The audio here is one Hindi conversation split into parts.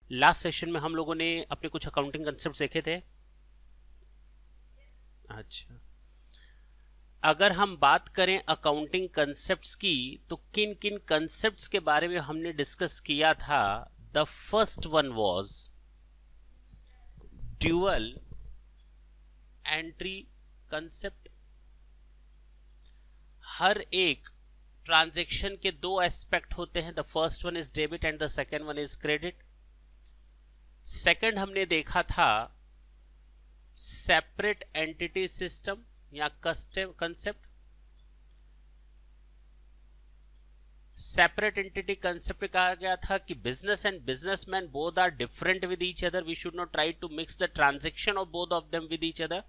लास्ट सेशन में हम लोगों ने अपने कुछ अकाउंटिंग कंसेप्ट देखे थे। अच्छा, अगर हम बात करें अकाउंटिंग कंसेप्ट्स की तो किन किन कंसेप्ट्स के बारे में हमने डिस्कस किया था। The first one was dual entry concept. हर एक ट्रांजैक्शन के दो एस्पेक्ट होते हैं, the first one is debit and the second one is credit. Second हमने देखा था सेपरेट एंटिटी सिस्टम या custom concept. Separate entity concept में कहा गया था कि business and businessman both are different with each other, we should not try to mix the transaction of both of them with each other.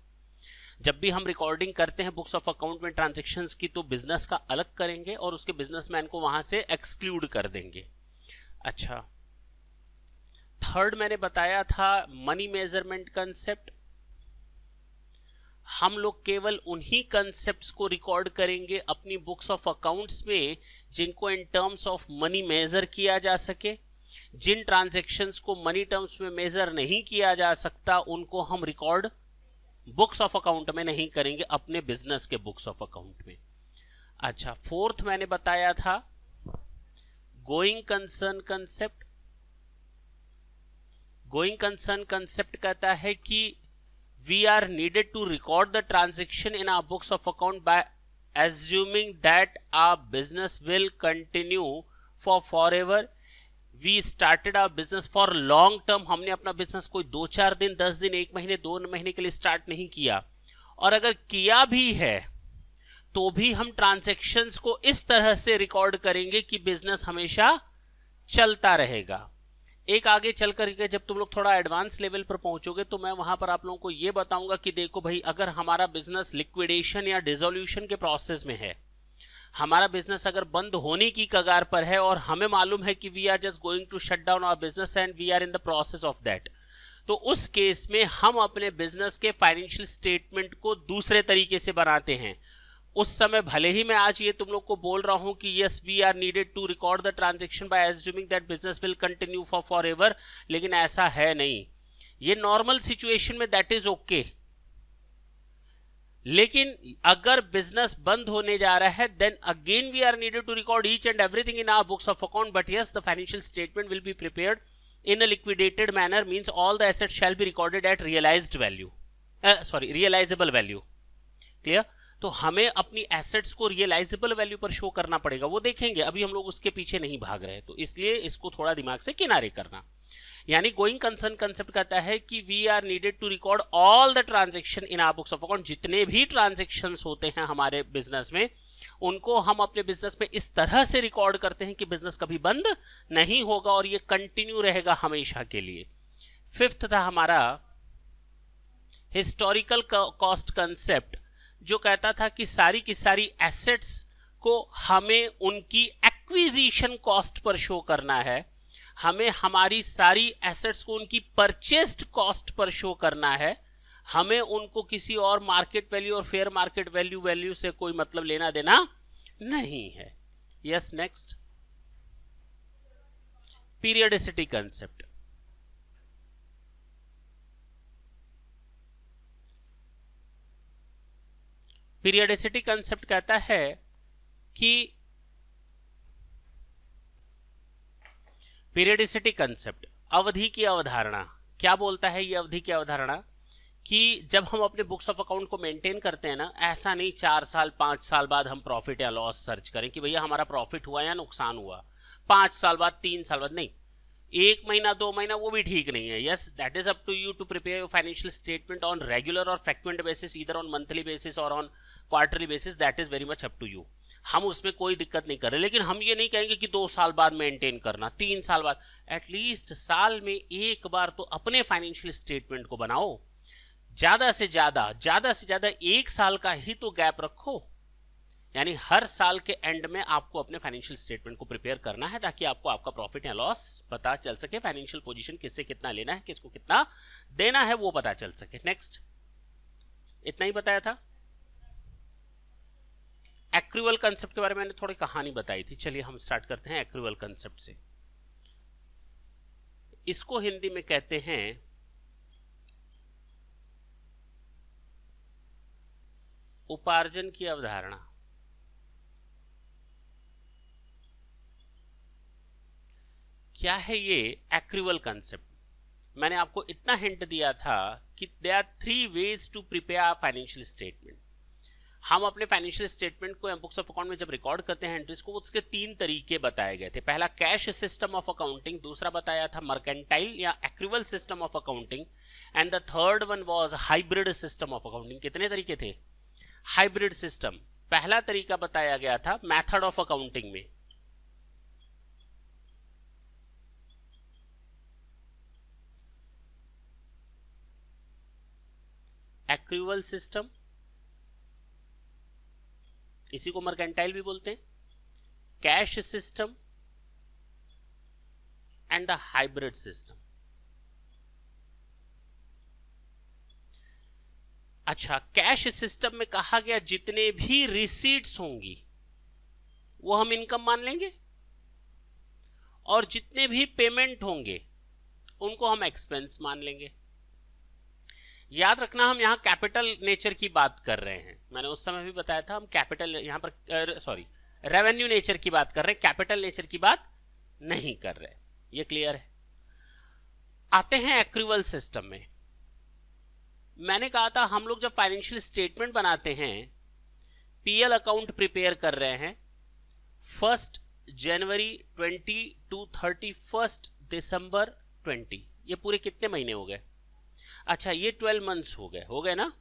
जब भी हम रिकॉर्डिंग करते हैं बुक्स ऑफ अकाउंट में ट्रांजैक्शंस की, तो बिजनेस का अलग करेंगे और उसके बिजनेसमैन को वहां से एक्सक्लूड कर देंगे। अच्छा, थर्ड मैंने बताया था मनी मेजरमेंट कंसेप्ट। हम लोग केवल उन्हीं कंसेप्ट्स को रिकॉर्ड करेंगे अपनी बुक्स ऑफ अकाउंट्स में जिनको in terms of money measure किया जा सके। जिन ट्रांजैक्शंस को मनी टर्म्स में मेजर नहीं किया जा सकता उनको हम रिकॉर्ड बुक्स ऑफ अकाउंट में नहीं करेंगे, अपने बिजनेस के बुक्स ऑफ अकाउंट में। अच्छा, फोर्थ मैंने बताया था going concern concept. Going concern concept कहता है कि we are needed to record the transaction in our books of account by assuming that our business will continue for forever. We started our business for long term. हमने अपना बिजनेस कोई 2-4 दिन, 10 दिन, 1 महीने, 2 महीने के लिए स्टार्ट नहीं किया, और अगर किया भी है तो भी हम ट्रांजैक्शंस को इस तरह से रिकॉर्ड करेंगे कि बिजनेस हमेशा चलता रहेगा। एक आगे चल करके जब तुम लोग थोड़ा एडवांस लेवल पर पहुंचोगे तो मैं वहां पर आप लोगों को यह बताऊंगा कि देखो भाई, अगर हमारा बिजनेस लिक्विडेशन या डिसोल्यूशन के प्रोसेस में है, हमारा बिजनेस अगर बंद होने की कगार पर है और हमें मालूम है कि we are just going to shut down our business and we are in the process of that, तो उस केस में हम अपने बिजनेस के फाइनेंशियल स्टेटमेंट को दूसरे तरीके से बनाते हैं। उस समय भले ही मैं आज ये तुम लोग को बोल रहा हूं कि yes we are needed to record the transaction by assuming that business will continue for ever, लेकिन ऐसा है नहीं। ये नॉर्मल सिचुएशन में दैट इज ओके, लेकिन अगर बिजनेस बंद होने जा रहा है then again we are needed to record each and everything in our books of account, but yes the financial statement will be prepared in a liquidated manner, means all the assets shall be recorded at realized value, realizable value. Clear? तो हमें अपनी एसेट्स को रियलाइजेबल वैल्यू पर शो करना पड़ेगा, वो देखेंगे, अभी हम लोग उसके पीछे नहीं भाग रहे, तो इसलिए इसको थोड़ा दिमाग से किनारे करना। यानी गोइंग कंसर्न कंसेप्ट कहता है कि we are needed to record all the transaction in our books of account. जितने भी ट्रांजैक्शंस होते हैं हमारे बिजनेस में, उनको हम अपने बिजनेस में इस तरह से रिकॉर्ड करते हैं कि बिजनेस कभी बंद नहीं होगा और ये कंटिन्यू रहेगा हमेशा के लिए। फिफ्थ था हमारा हिस्टोरिकल कॉस्ट कंसेप्ट, जो कहता था कि सारी की सारी एसेट्स को हमें उनकी एक्विजिशन कॉस्ट पर शो करना है, हमें हमारी सारी एसेट्स को उनकी परचेस्ड कॉस्ट पर शो करना है, हमें उनको किसी और मार्केट वैल्यू और फेयर मार्केट वैल्यू से कोई मतलब लेना देना नहीं है। Yes, next periodicity concept. Periodicity concept कहता है कि पीरियडिसिटी कंसेप्ट अवधि की अवधारणा क्या बोलता है। ये अवधि की अवधारणा कि जब हम अपने बुक्स ऑफ अकाउंट को मेंटेन करते हैं ना, ऐसा नहीं 4 साल 5 साल बाद हम प्रॉफिट या लॉस सर्च करें कि भैया हमारा प्रॉफिट हुआ या नुकसान हुआ, 5 साल बाद 3 साल बाद नहीं, 1 महीना 2 महीना वो भी ठीक नहीं है। Yes, that is up to you to prepare your financial statement on regular और frequent basis, either on monthly basis और on quarterly basis, that is very much up to you. हम उसमें कोई दिक्कत नहीं कर रहे, लेकिन हम ये नहीं कहेंगे कि 2 साल बाद मेंटेन करना, 3 साल बाद, एटलीस्ट साल में एक बार तो अपने फाइनेंशियल स्टेटमेंट को बनाओ। ज्यादा से ज्यादा 1 साल का ही तो गैप रखो, यानी हर साल के एंड में आपको अपने फाइनेंशियल स्टेटमेंट को प्रिपेयर करना है ताकि आपको आपका प्रॉफिट या लॉस पता चल सके, फाइनेंशियल पोजीशन किससे कितना लेना है, किसको कितना देना है वो पता चल सके। नेक्स्ट, इतना ही बताया था। एक्रूअल कंसेप्ट के बारे में मैंने थोड़ी कहानी बताई थी, चलिए हम स्टार्ट करते हैं एक्रूअल कंसेप्ट से। इसको हिंदी में कहते हैं उपार्जन की अवधारणा। क्या है ये एक्रूवल कंसेप्ट? मैंने आपको इतना हिंट दिया था कि there are 3 ways to prepare financial statement. हम अपने फाइनेंशियल स्टेटमेंट को बुक्स ऑफ अकाउंट में जब रिकॉर्ड करते हैं एंट्रीज को, उसके 3 तरीके बताए गए थे। पहला कैश सिस्टम ऑफ अकाउंटिंग, दूसरा बताया था मर्केंटाइल या accrual system of accounting, and the third one was hybrid system of accounting. कितने तरीके थे? Hybrid system. पहला तरीका बताया गया था मेथड ऑफ अकाउंटिंग में, एक्रूवल सिस्टम, इसी को मर्केंटाइल भी बोलते हैं, cash system and the hybrid system. अच्छा, कैश सिस्टम में कहा गया जितने भी रिसीट्स होंगी वो हम इनकम मान लेंगे, और जितने भी पेमेंट होंगे उनको हम एक्सपेंस मान लेंगे। याद रखना, हम यहां कैपिटल नेचर की बात कर रहे हैं। मैंने उस समय भी बताया था हम कैपिटल यहां पर रेवेन्यू नेचर की बात कर रहे हैं, कैपिटल नेचर की बात नहीं कर रहे। ये क्लियर है? आते हैं एक्रूवल सिस्टम में। मैंने कहा था हम लोग जब फाइनेंशियल स्टेटमेंट बनाते हैं, पीएल अकाउंट प्रिपेयर कर रहे हैं 1 जनवरी 20 टू 31 दिसंबर 20, ये पूरे कितने महीने हो गए? अच्छा, ये 12 मंथ्स हो गए ना।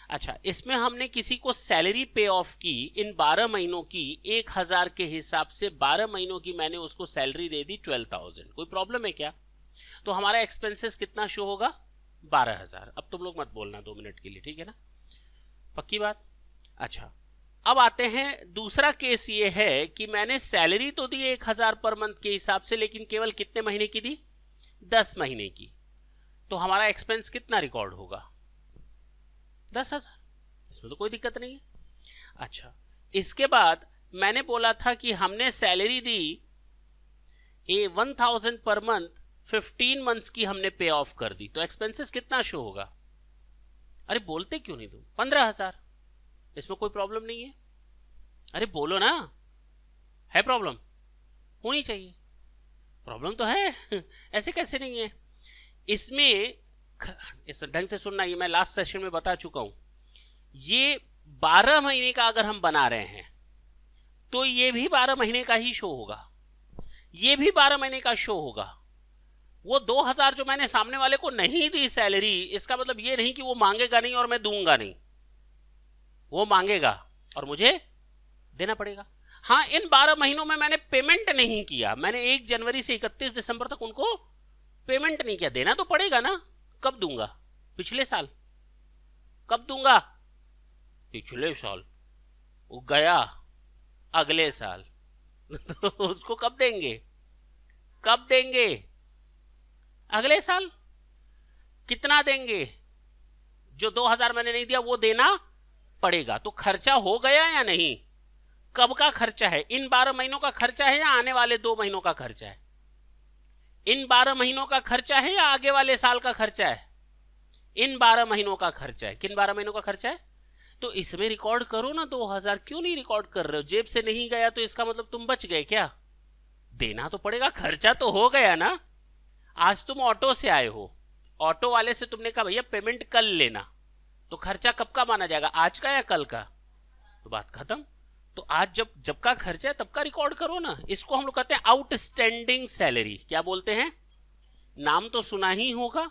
अच्छा, इसमें हमने किसी को सैलरी पे ऑफ की इन 12 महीनों की 1000 के हिसाब से, 12 महीनों की मैंने उसको सैलरी दे दी 12,000। कोई प्रॉब्लम है क्या? तो हमारा एक्सपेंसेस कितना शो होगा? 12,000। अब तुम लोग मत बोलना 2 मिनट के लिए, ठीक है ना? पक्की बात? अच्छा, अब आते हैं दूसरा केस ये है कि मैंने सैलरी तो दी 1000 पर मंथ के हिसाब से, लेकिन केवल कितने महीने की दी? 10 महीने की। तो हमारा एक्सपेंस कितना रिकॉर्ड होगा? 10,000। इसमें तो कोई दिक्कत नहीं है। अच्छा, इसके बाद मैंने बोला था कि हमने सैलरी दी 1000 पर मंथ, 15 मंथ्स की हमने पे ऑफ कर दी, तो एक्सपेंसेस कितना शो होगा? अरे बोलते क्यों नहीं तुम? 15,000। इसमें कोई प्रॉब्लम नहीं है? अरे बोलो ना, है प्रॉब्लम? होनी चाहिए, प्रॉब्लम तो है। ऐसे कैसे नहीं है? इसमें इस ढंग से सुनना, ये मैं लास्ट सेशन में बता चुका हूं। ये 12 महीने का अगर हम बना रहे हैं तो ये भी 12 महीने का ही शो होगा, ये भी 12 महीने का शो होगा। वो 2000 जो मैंने सामने वाले को नहीं दी सैलरी, इसका मतलब ये नहीं कि वो मांगेगा नहीं और मैं दूंगा नहीं, वो मांगेगा और मुझे देना पड़ेगा। हाँ, इन 12 महीनों में मैंने पेमेंट नहीं किया, मैंने 1 जनवरी से 31 दिसंबर तक उनको पेमेंट नहीं किया, देना तो पड़ेगा ना। कब दूंगा? पिछले साल। कब दूंगा? पिछले साल। वो गया अगले साल। तो उसको कब देंगे? कब देंगे? अगले साल। कितना देंगे? जो 2000 मैंने नहीं दिया वो देना पड़ेगा। तो खर्चा हो गया या नहीं? कब का खर्चा है? इन 12 महीनों का खर्चा है या आने वाले 2 महीनों का खर्चा है? इन 12 महीनों का खर्चा है या आगे वाले साल का खर्चा है? इन 12 महीनों का खर्चा है। किन 12 महीनों का खर्चा है? तो इसमें रिकॉर्ड करो ना 2000। क्यों नहीं रिकॉर्ड कर रहे हो? जेब से नहीं गया तो इसका मतलब तुम बच गए क्या? देना तो पड़ेगा, खर्चा तो हो गया ना। आज तुम ऑटो से आए हो, ऑटो वाले से तुमने कहा भैया पेमेंट कल लेना, तो खर्चा कब का माना जाएगा? आज का या कल का? तो बात खत्म। तो आज जब का खर्चा है तब का रिकॉर्ड करो ना। इसको हम लोग कहते हैं आउटस्टैंडिंग सैलरी। क्या बोलते हैं? नाम तो सुना ही होगा।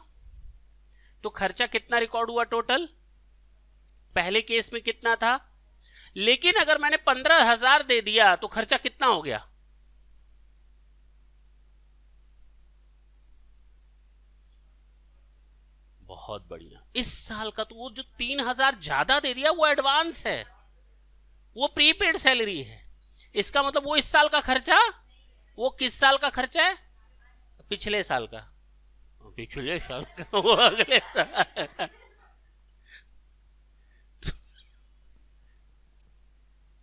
तो खर्चा कितना रिकॉर्ड हुआ टोटल? पहले केस में कितना था? लेकिन अगर मैंने 15,000 दे दिया तो खर्चा कितना हो गया? बहुत बढ़िया। इस साल का तो वो जो 3,000 ज्यादा दे दिया वो एडवांस है, वो प्रीपेड सैलरी है। इसका मतलब वो इस साल का खर्चा, वो किस साल का खर्चा है? पिछले साल का। पिछले साल का वो अगले साल।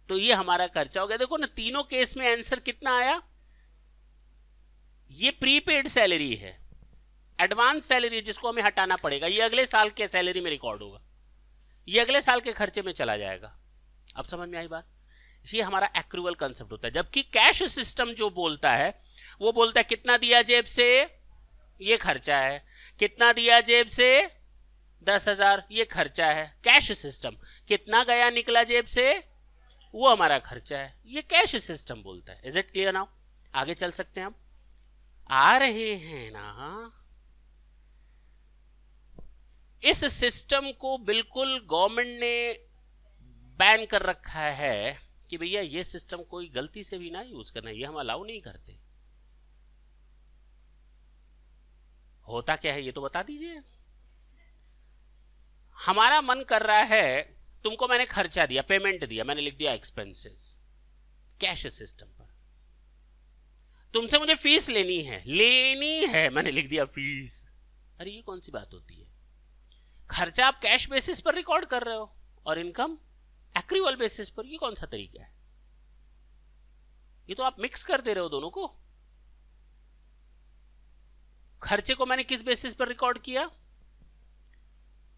तो ये हमारा खर्चा हो गया। देखो ना, तीनों केस में आंसर कितना आया? ये प्रीपेड सैलरी है, एडवांस सैलरी जिसको हमें हटाना पड़ेगा, ये अगले साल के सैलरी में रिकॉर्ड होगा, ये अगले साल के खर्चे में चला जाएगा। अब समझ में आई बात? ये हमारा एक्रूवल कंसेप्ट होता है। जबकि कैश सिस्टम जो बोलता है वो बोलता है कितना दिया जेब से, ये खर्चा है, कितना दिया जेब से 10,000, ये खर्चा है। कैश सिस्टम कितना गया निकला जेब से, वो हमारा खर्चा है, ये कैश सिस्टम बोलता है। Is it clear now? आगे चल सकते हैं, हम आ रहे हैं ना। इस सिस्टम को बिल्कुल गवर्नमेंट ने बैन कर रखा है कि भैया ये सिस्टम कोई गलती से भी ना यूज करना, ये हम अलाउ नहीं करते। होता क्या है ये तो बता दीजिए। हमारा मन कर रहा है, तुमको मैंने खर्चा दिया, पेमेंट दिया, मैंने लिख दिया एक्सपेंसेस कैश सिस्टम पर। तुमसे मुझे फीस लेनी है, मैंने लिख दिया फीस। अरे ये कौन सी बात होती है? खर्चा आप कैश बेसिस पर रिकॉर्ड कर रहे हो और इनकम एक्रूवल बेसिस पर, ये कौन सा तरीका है? ये तो आप मिक्स कर दे रहे हो दोनों को। खर्चे को मैंने किस बेसिस पर रिकॉर्ड किया?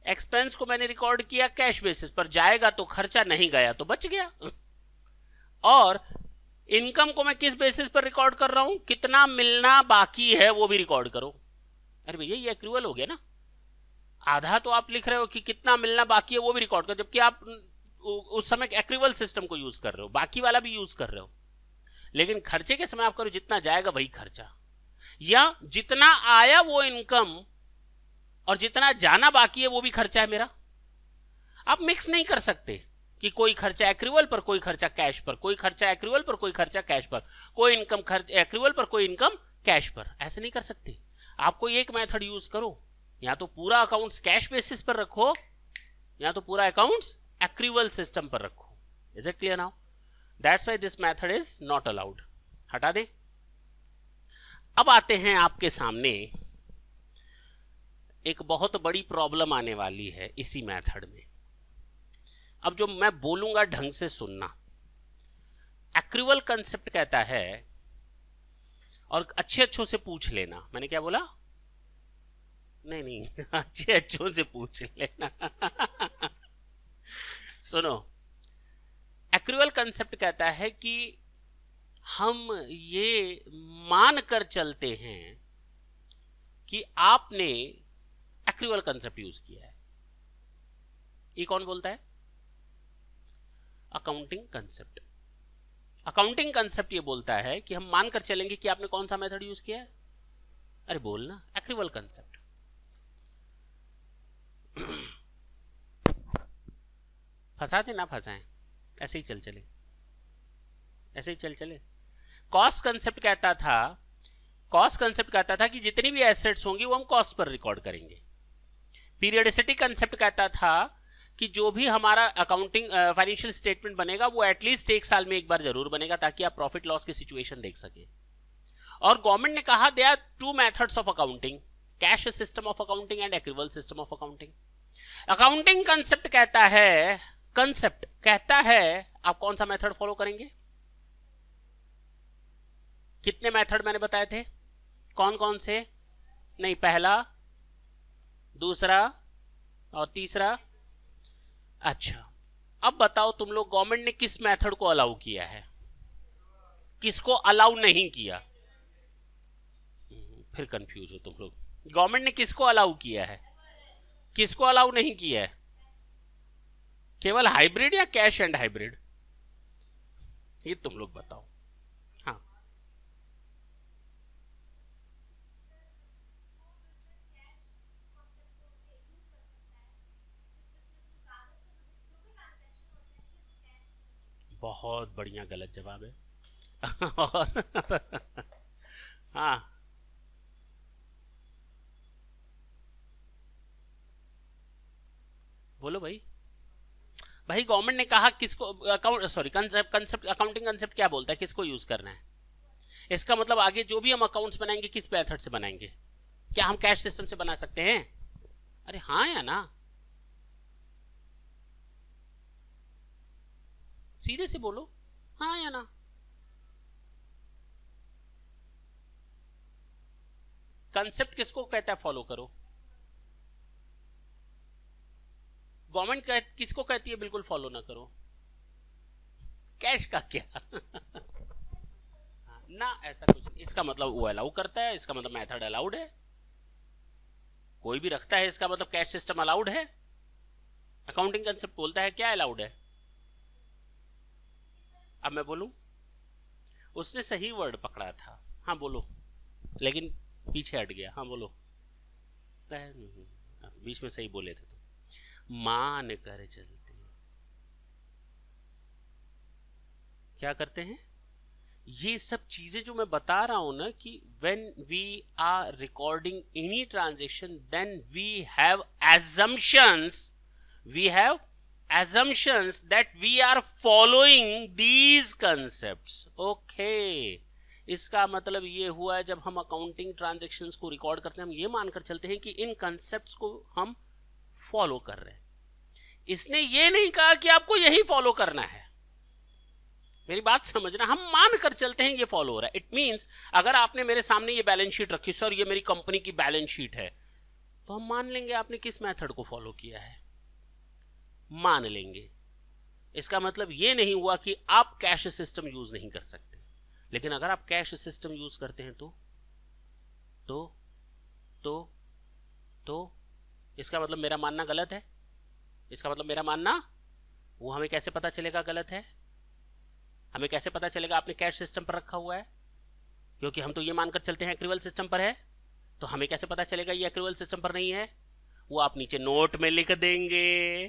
एक्सपेंस को मैंने रिकॉर्ड किया कैश बेसिस पर, जाएगा तो खर्चा, नहीं गया तो बच गया। और इनकम को मैं किस बेसिस पर रिकॉर्ड कर रहा हूं? कितना मिलना बाकी है वो भी रिकॉर्ड करो। अरे भैया ये एक्रूवल हो गया ना। आधा तो आप लिख रहे हो कि कितना मिलना बाकी है वो भी रिकॉर्ड करो, जबकि आप उस समय एक्रूवल सिस्टम को यूज कर रहे हो, बाकी वाला भी यूज कर रहे हो। लेकिन खर्चे के समय आप करो जितना जाएगा वही खर्चा, या जितना आया वो इनकम और जितना जाना बाकी है वो भी खर्चा है मेरा। आप मिक्स नहीं कर सकते कि कोई खर्चा एक्रूवल पर, कोई खर्चा कैश पर, कोई खर्चा एक्रूवल पर, कोई खर्चा कैश पर, कोई इनकम खर्च एक्रूवल पर, कोई इनकम कैश पर। ऐसे नहीं कर सकते। आपको एक मेथड यूज करो, या तो पूरा अकाउंट्स कैश बेसिस पर रखो, या तो पूरा अकाउंट्स एक्रूवल सिस्टम पर रखो। Is it clear now? That's why this method is not allowed. हटा दे। अब आते हैं आपके सामने एक बहुत बड़ी प्रॉब्लम आने वाली है इसी मेथड में। अब जो मैं बोलूंगा ढंग से सुनना। एक्रूवल कंसेप्ट कहता है, और अच्छे अच्छों से पूछ लेना, मैंने क्या बोला? नहीं अच्छे अच्छों से पूछ लेना। सुनो, एक्रूवल कंसेप्ट कहता है कि हम ये मान कर चलते हैं कि आपने एक्रूवल कंसेप्ट यूज किया है। ये कौन बोलता है? Accounting concept. अकाउंटिंग कंसेप्ट ये बोलता है कि हम मान कर चलेंगे कि आपने कौन सा मेथड यूज किया है। अरे बोलना, एक्रूवल कंसेप्ट। फंसा दे ना फंसाएं, ऐसे ही चल चले, ऐसे ही चल चले। कॉस्ट कंसेप्ट कहता था, कॉस्ट कंसेप्ट कहता था कि जितनी भी एसेट्स होंगी वो हम कॉस्ट पर रिकॉर्ड करेंगे। पीरियडिसिटी कंसेप्ट कहता था कि जो भी हमारा अकाउंटिंग फाइनेंशियल स्टेटमेंट बनेगा वो एटलीस्ट एक साल में एक बार जरूर बनेगा, ताकि आप प्रॉफिट लॉस की सिचुएशन देख सके। और गवर्नमेंट ने कहा there are two methods of accounting, cash system of accounting and accrual system of accounting. Accounting concept कहता है, कंसेप्ट कहता है आप कौन सा मेथड फॉलो करेंगे। कितने मेथड मैंने बताए थे? कौन कौन से? नहीं, पहला, दूसरा और तीसरा। अच्छा, अब बताओ तुम लोग, गवर्नमेंट ने किस मेथड को अलाउ किया है, किसको अलाउ नहीं किया? फिर कंफ्यूज हो तुम लोग। गवर्नमेंट ने किसको अलाउ किया है, किसको अलाउ नहीं किया है? केवल हाइब्रिड या कैश एंड हाइब्रिड? ये तुम लोग बताओ। हाँ, बहुत बढ़िया गलत जवाब है। और हाँ, बोलो भाई। भाई गवर्नमेंट ने कहा किसको account, sorry concept, accounting concept क्या बोलता है, किसको यूज करना है? इसका मतलब आगे जो भी हम अकाउंट्स बनाएंगे किस मेथड से बनाएंगे? क्या हम कैश सिस्टम से बना सकते हैं? अरे हाँ या ना? सीधे से बोलो, हाँ या ना? कंसेप्ट किसको कहता है फॉलो करो? गवर्नमेंट किसको कहती है बिल्कुल फॉलो ना करो? कैश का क्या? ना, ऐसा कुछ नहीं। इसका मतलब वो अलाउ करता है, इसका मतलब मेथड अलाउड है, कोई भी रखता है, इसका मतलब कैश सिस्टम अलाउड है। अकाउंटिंग कंसेप्ट बोलता है क्या अलाउड है। अब मैं बोलूं, उसने सही वर्ड पकड़ा था, हाँ बोलो, लेकिन पीछे हट गया, हाँ बोलो। बीच में सही बोले थे तो मान कर चलते हैं। क्या करते हैं? ये सब चीजें जो मैं बता रहा हूं ना कि when we are recording any transaction then we have assumptions that we are following these concepts. Okay, इसका मतलब ये हुआ है जब हम अकाउंटिंग ट्रांजैक्शंस को रिकॉर्ड करते हैं हम ये मानकर चलते हैं कि इन कंसेप्ट्स को हम फॉलो कर रहे हैं। इसने ये नहीं कहा कि आपको यही फॉलो करना है, मेरी बात समझना, हम मान कर चलते हैं ये फॉलो हो रहा है। इट मींस अगर आपने मेरे सामने ये बैलेंस शीट रखी, सर ये मेरी कंपनी की बैलेंस शीट है, तो हम मान लेंगे आपने किस मेथड को फॉलो किया है, मान लेंगे। इसका मतलब ये नहीं हुआ कि आप कैश सिस्टम यूज नहीं कर सकते, लेकिन अगर आप कैश सिस्टम यूज करते हैं तो इसका मतलब मेरा मानना गलत है। इसका मतलब मेरा मानना, वो हमें कैसे पता चलेगा गलत है? हमें कैसे पता चलेगा आपने कैश सिस्टम पर रखा हुआ है? क्योंकि हम तो ये मानकर चलते हैं एक्रूवल सिस्टम पर है, तो हमें कैसे पता चलेगा ये एक्रूवल सिस्टम पर नहीं है? वो आप नीचे नोट में लिख देंगे,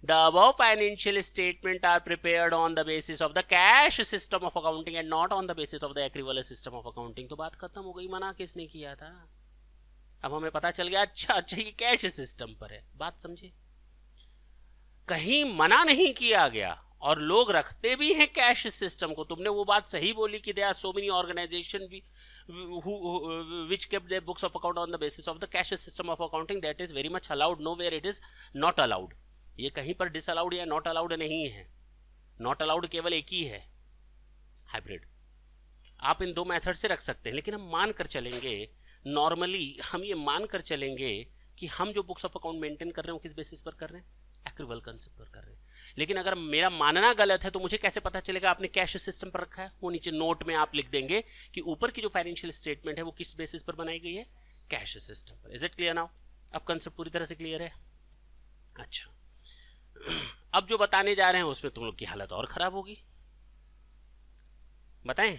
the above financial statement are prepared on the basis of the cash system of accounting and not on the basis of the accrual system of accounting. तो बात खत्म हो गई, मना किसने किया था? अब हमें पता चल गया, अच्छा ये कैश सिस्टम पर है। बात समझे? कहीं मना नहीं किया गया, और लोग रखते भी हैं कैश सिस्टम को। तुमने वो बात सही बोली कि there are so many organization which kept their books of account on the basis of the cash system of accounting. That is very much allowed, nowhere it is not allowed. ये कहीं पर disallowed या not allowed नहीं है। not allowed केवल एक ही है, हाइब्रिड। आप इन दो मेथड से रख सकते हैं, लेकिन हम मान कर चलेंगे, नॉर्मली हम ये मान कर चलेंगे कि हम जो बुक्स ऑफ अकाउंट मेंटेन कर रहे हैं किस बेसिस पर कर रहे हैं, एक्रूवल कंसेप्ट पर कर रहे हैं। लेकिन अगर मेरा मानना गलत है तो मुझे कैसे पता चलेगा आपने कैश सिस्टम पर रखा है? वो नीचे नोट में आप लिख देंगे कि ऊपर की जो फाइनेंशियल स्टेटमेंट है वो किस बेसिस पर बनाई गई है, कैश सिस्टम पर। Is it clear now? अब कंसेप्ट पूरी तरह से क्लियर है? अच्छा, अब जो बताने जा रहे हैं उसमें तुम लोग की हालत और खराब होगी। बताएं,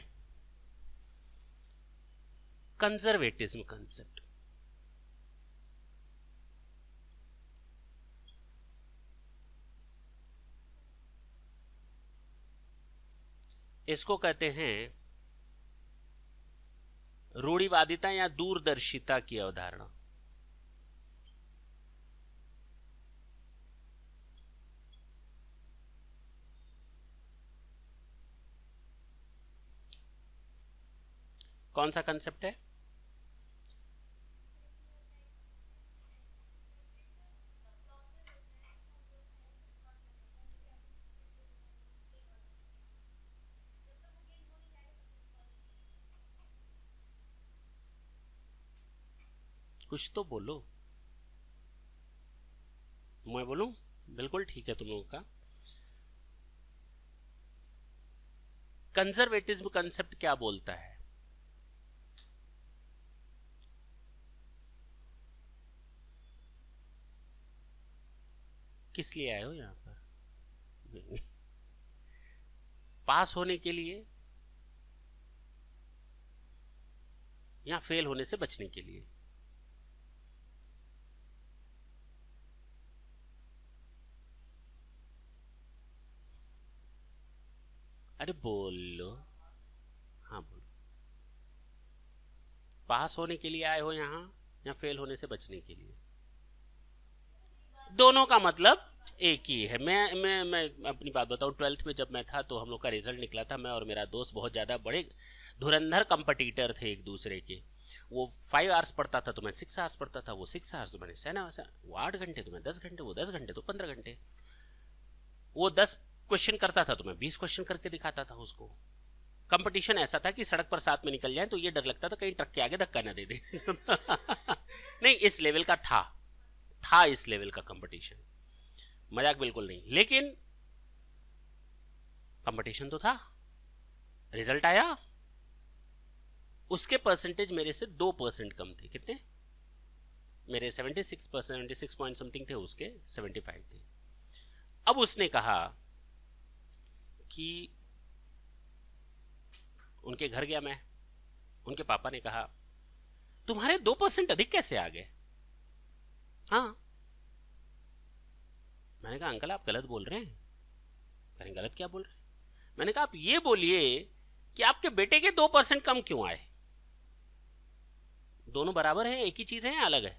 कंजर्वेटिज्म कंसेप्ट। इसको कहते हैं रूढ़िवादिता या दूरदर्शिता की अवधारणा। कौन सा कंसेप्ट है? कुछ तो बोलो। मैं बोलूं? बिल्कुल ठीक है तुम लोगों का। कंजर्वेटिज्म कंसेप्ट क्या बोलता है? किस लिए आए हो यहां पर? पास होने के लिए या फेल होने से बचने के लिए? अरे बोलो, हाँ बोलो। पास होने के लिए आए हो यहाँ या फेल होने से बचने के लिए? दोनों का मतलब एक ही है। मैं अपनी बात बताऊं, 12th में जब मैं था तो हम लोग का रिजल्ट निकला था। मैं और मेरा दोस्त बहुत ज़्यादा बड़े धुरंधर कंपटीटर थे एक दूसरे के। वो 5 आवर्स पढ़ता था तो मैं 6 आवर्स पढ़ता था, वो 6 आवर्स तो मैंने 7 आवर्स, वो 8 घंटे तो मैं 10 घंटे, वो 10 घंटे तो 15 घंटे। वो 10 क्वेश्चन करता था तो मैं 20 क्वेश्चन करके दिखाता था उसको। कंपटीशन ऐसा था कि सड़क पर साथ में निकल जाए तो ये डर लगता था कहीं ट्रक के आगे धक्का ना दे दे। नहीं, इस लेवल का था इस लेवल का कंपटीशन, मजाक बिल्कुल नहीं। लेकिन कंपटीशन तो था, रिजल्ट आया, उसके परसेंटेज मेरे से 2% कम थे। कितने? मेरे 76 पॉइंट समथिंग थे, उसके 75 थे। अब उसने कहा कि उनके घर गया मैं, उनके पापा ने कहा तुम्हारे 2% अधिक कैसे आ गए? हाँ, मैंने कहा अंकल आप गलत बोल रहे हैं। कह रहे गलत क्या बोल रहे हैं? मैंने कहा आप ये बोलिए कि आपके बेटे के 2% कम क्यों आए? दोनों बराबर हैं, एक ही चीज है या अलग है?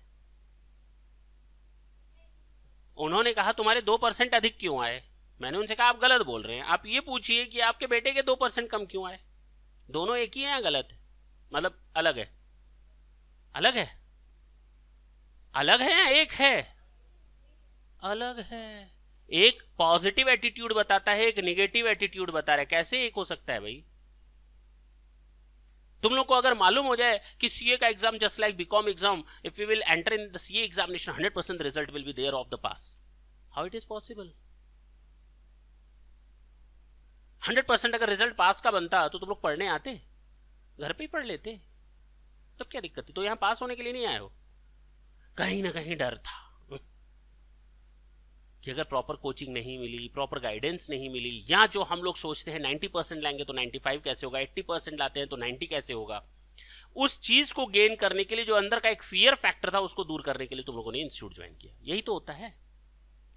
उन्होंने कहा तुम्हारे 2% अधिक क्यों आए। मैंने उनसे कहा आप गलत बोल रहे हैं, आप ये पूछिए कि आपके बेटे के 2% कम क्यों आए। दोनों एक ही है या गलत है? मतलब अलग है? अलग है? अलग है या एक है? अलग है। एक पॉजिटिव एटीट्यूड बताता है, एक नेगेटिव एटीट्यूड बता रहा है। कैसे एक हो सकता है भाई? तुम लोग को अगर मालूम हो जाए कि सीए का exam just like BCom exam, if we will enter in the CA examination 100% result will be there of the pass, how it is possible? 100% अगर रिजल्ट पास का बनता तो तुम लोग पढ़ने आते, घर पे ही पढ़ लेते, तब क्या दिक्कत थी? तो यहां पास होने के लिए नहीं आए हो। कहीं ना कहीं डर था कि अगर प्रॉपर कोचिंग नहीं मिली, प्रॉपर गाइडेंस नहीं मिली, या जो हम लोग सोचते हैं 90% लाएंगे तो 95 कैसे होगा, 80% लाते हैं तो 90 कैसे होगा, उस चीज को गेन करने के लिए जो अंदर का एक फियर फैक्टर था उसको दूर करने के लिए तुम लोगों ने इंस्टीट्यूट ज्वाइन किया। यही तो होता है।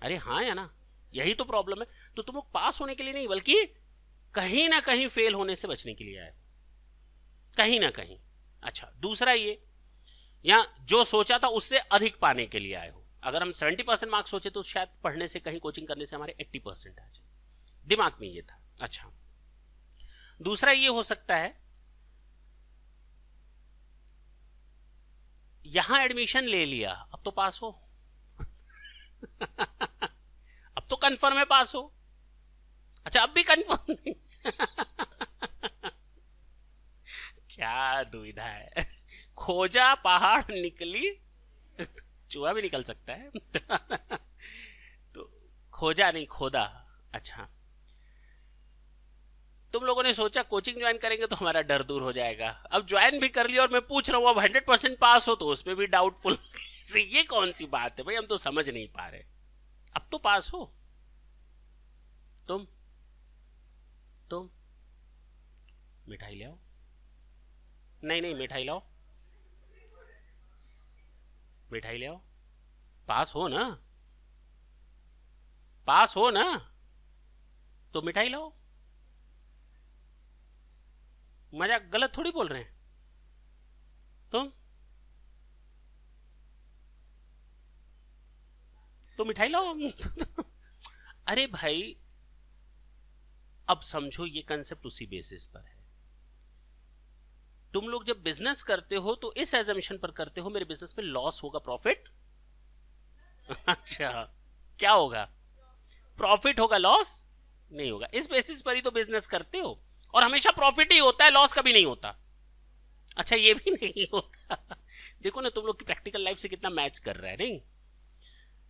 अरे हाँ या ना? यही तो प्रॉब्लम है। तो तुम लोग पास होने के लिए नहीं बल्कि कहीं ना कहीं फेल होने से बचने के लिए आए, कहीं ना कहीं। अच्छा, दूसरा ये, या जो सोचा था उससे अधिक पाने के लिए आए हो। अगर हम 70% मार्क्स सोचे तो शायद पढ़ने से, कहीं कोचिंग करने से हमारे 80% आ जाए, दिमाग में ये था। अच्छा, दूसरा ये हो सकता है यहां एडमिशन ले लिया, अब तो पास हो। अब तो कंफर्म है पास हो। अच्छा, अब भी कंफर्म नहीं। क्या दुविधा है। खोजा पहाड़ निकली, चूहा भी निकल सकता है। तो खोजा नहीं, खोदा। अच्छा, तुम लोगों ने सोचा कोचिंग ज्वाइन करेंगे तो हमारा डर दूर हो जाएगा। अब ज्वाइन भी कर लिया और मैं पूछ रहा हूं अब 100% पास हो तो उसमें भी डाउटफुल। ये कौन सी बात है भाई, हम तो समझ नहीं पा रहे। अब तो पास हो तुम मिठाई ले आओ। नहीं, मिठाई लाओ, मिठाई ले आओ। पास हो ना, पास हो ना, तो मिठाई लाओ। मजाक गलत थोड़ी बोल रहे हैं तुम। तो मिठाई लाओ। अरे भाई, अब समझो ये कंसेप्ट उसी बेसिस पर है। तुम लोग जब बिजनेस करते हो तो इस एजम्पशन पर करते हो मेरे बिजनेस में लॉस होगा, प्रॉफिट। अच्छा, क्या होगा? प्रॉफिट होगा, लॉस नहीं होगा। इस बेसिस पर ही तो बिजनेस करते हो, और हमेशा प्रॉफिट ही होता है, लॉस कभी नहीं होता। अच्छा, ये भी नहीं होता। देखो ना तुम लोग की प्रैक्टिकल लाइफ से कितना मैच कर रहा है। नहीं,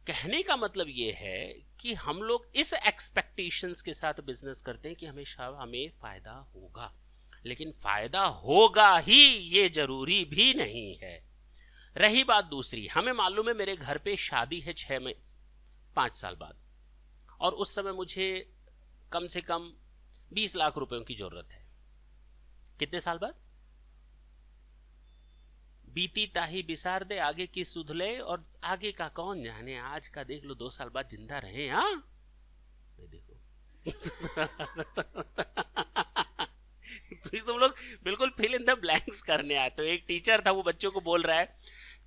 कहने का मतलब ये है कि हम लोग इस एक्सपेक्टेशंस के साथ बिजनेस करते हैं कि हमेशा हमें फायदा होगा, लेकिन फायदा होगा ही ये जरूरी भी नहीं है। रही बात दूसरी, हमें मालूम है मेरे घर पे शादी है 5 साल बाद, और उस समय मुझे कम से कम 20 लाख रुपयों की जरूरत है। कितने साल बाद? बीती ताही बिसार दे, आगे की सुध ले, और आगे का कौन जाने। आज का देख लो, 2 साल बाद जिंदा रहे। हाँ, देखो। तुम लोग बिल्कुल फिल इन द ब्लैंक्स करने आए। तो एक टीचर था, वो बच्चों को बोल रहा है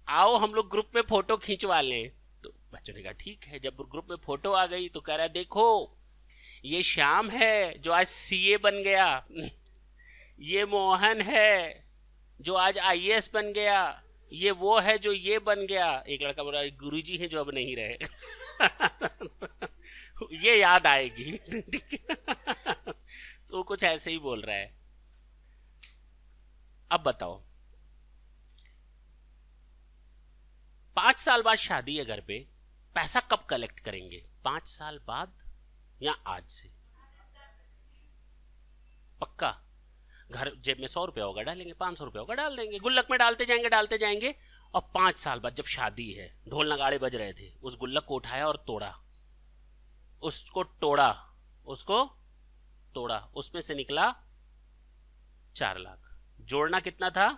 आओ हम लोग ग्रुप में फोटो खींचवा लें। तो बच्चों ने कहा ठीक है। जब ग्रुप में फोटो आ गई तो कह रहा है देखो ये श्याम है जो आज सीए बन गया, ये मोहन है जो आज आईएएस बन गया, ये वो है जो ये बन गया। एक लड़का बोला गुरुजी हैं जो अब नहीं रहे। ये याद आएगी। तो कुछ ऐसे ही बोल रहा है। अब बताओ 5 साल बाद शादी है घर पे, पैसा कब कलेक्ट करेंगे? 5 साल बाद या आज से? पक्का? घर जेब में 100 रुपया होगा डालेंगे, 500 रुपया होगा डाल देंगे, गुल्लक में डालते जाएंगे। और 5 साल बाद जब शादी है, ढोल नगाड़े बज रहे थे, उस गुल्लक को उठाया और तोड़ा, उसको तोड़ा, उसमें से निकला 4 लाख। जोड़ना कितना था?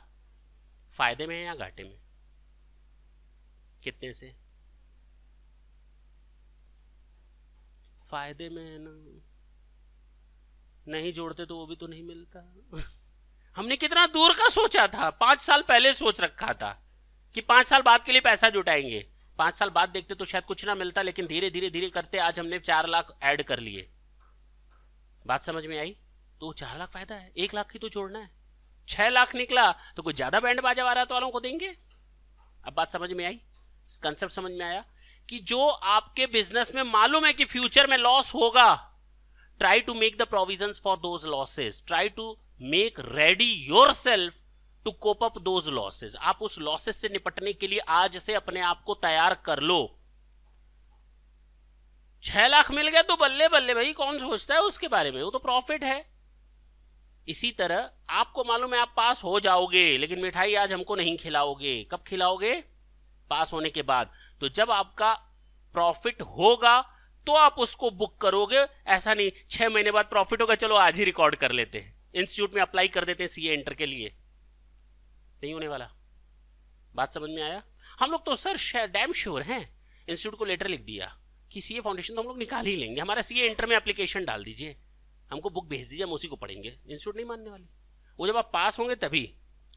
फायदे में है या घाटे में? कितने से? फायदे में है ना, नहीं जोड़ते तो वो भी तो नहीं मिलता। हमने कितना दूर का सोचा था, 5 साल पहले सोच रखा था कि 5 साल बाद के लिए पैसा जुटाएंगे। 5 साल बाद देखते तो शायद कुछ ना मिलता, लेकिन धीरे धीरे करते आज हमने 4 लाख ऐड कर लिए। बात समझ में आई? तो 4 लाख फायदा है, 1 लाख ही तो जोड़ना है। 6 लाख निकला तो कुछ ज्यादा बैंड बाजा बारात वालों को देंगे। अब बात समझ में आई? कंसेप्ट समझ में आया कि जो आपके बिजनेस में मालूम है कि फ्यूचर में लॉस होगा, try to make the provisions for those losses, try to make ready yourself to cope up those losses. आप उस लॉसेस से निपटने के लिए आज से अपने आप को तैयार कर लो। 6 लाख मिल गए तो बल्ले बल्ले भाई, कौन सोचता है उसके बारे में, वो तो प्रॉफिट है। इसी तरह आपको मालूम है आप पास हो जाओगे, लेकिन मिठाई आज हमको नहीं खिलाओगे। कब खिलाओगे? पास होने के बाद। तो जब आपका प्रॉफिट होगा तो आप उसको बुक करोगे। ऐसा नहीं 6 महीने बाद प्रॉफिट होगा, चलो आज ही रिकॉर्ड कर लेते हैं, इंस्टीट्यूट में अप्लाई कर देते हैं सीए इंटर के लिए। नहीं होने वाला। बात समझ में आया? हम लोग तो सर डैम श्योर हैं, इंस्टीट्यूट को लेटर लिख दिया कि सीए फाउंडेशन तो हम लोग निकाल ही लेंगे, हमारा सीए इंटर में एप्लीकेशन डाल दीजिए, हमको बुक भेज दीजिए, हम उसी को पढ़ेंगे। इंस्टीट्यूट नहीं मानने वाली। वो जब आप पास होंगे तभी।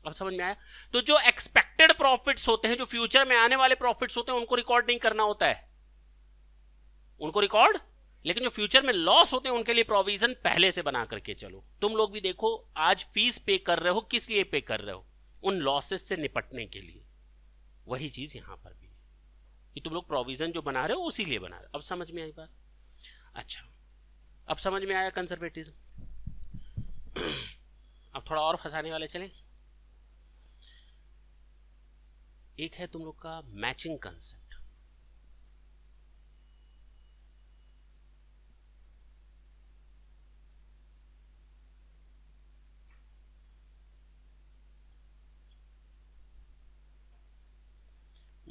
अब समझ में आया? तो जो एक्सपेक्टेड प्रॉफिट्स होते हैं, जो फ्यूचर में आने वाले प्रॉफिट्स होते हैं, उनको रिकॉर्ड नहीं करना होता है, उनको रिकॉर्ड। लेकिन जो फ्यूचर में लॉस होते हैं उनके लिए प्रोविजन पहले से बना करके चलो। तुम लोग भी देखो, आज फीस पे कर रहे हो, किस लिए पे कर रहे हो? उन लॉसेस से निपटने के लिए। वही चीज यहां पर भी कि तुम लोग प्रोविजन जो बना रहे हो उसी लिए बना रहे हो। अब समझ में आई बात? अच्छा, अब समझ में आया कंजर्वेटिज्म। अब थोड़ा और फंसाने वाले चलें। एक है तुम लोग का मैचिंग कंसेप्ट।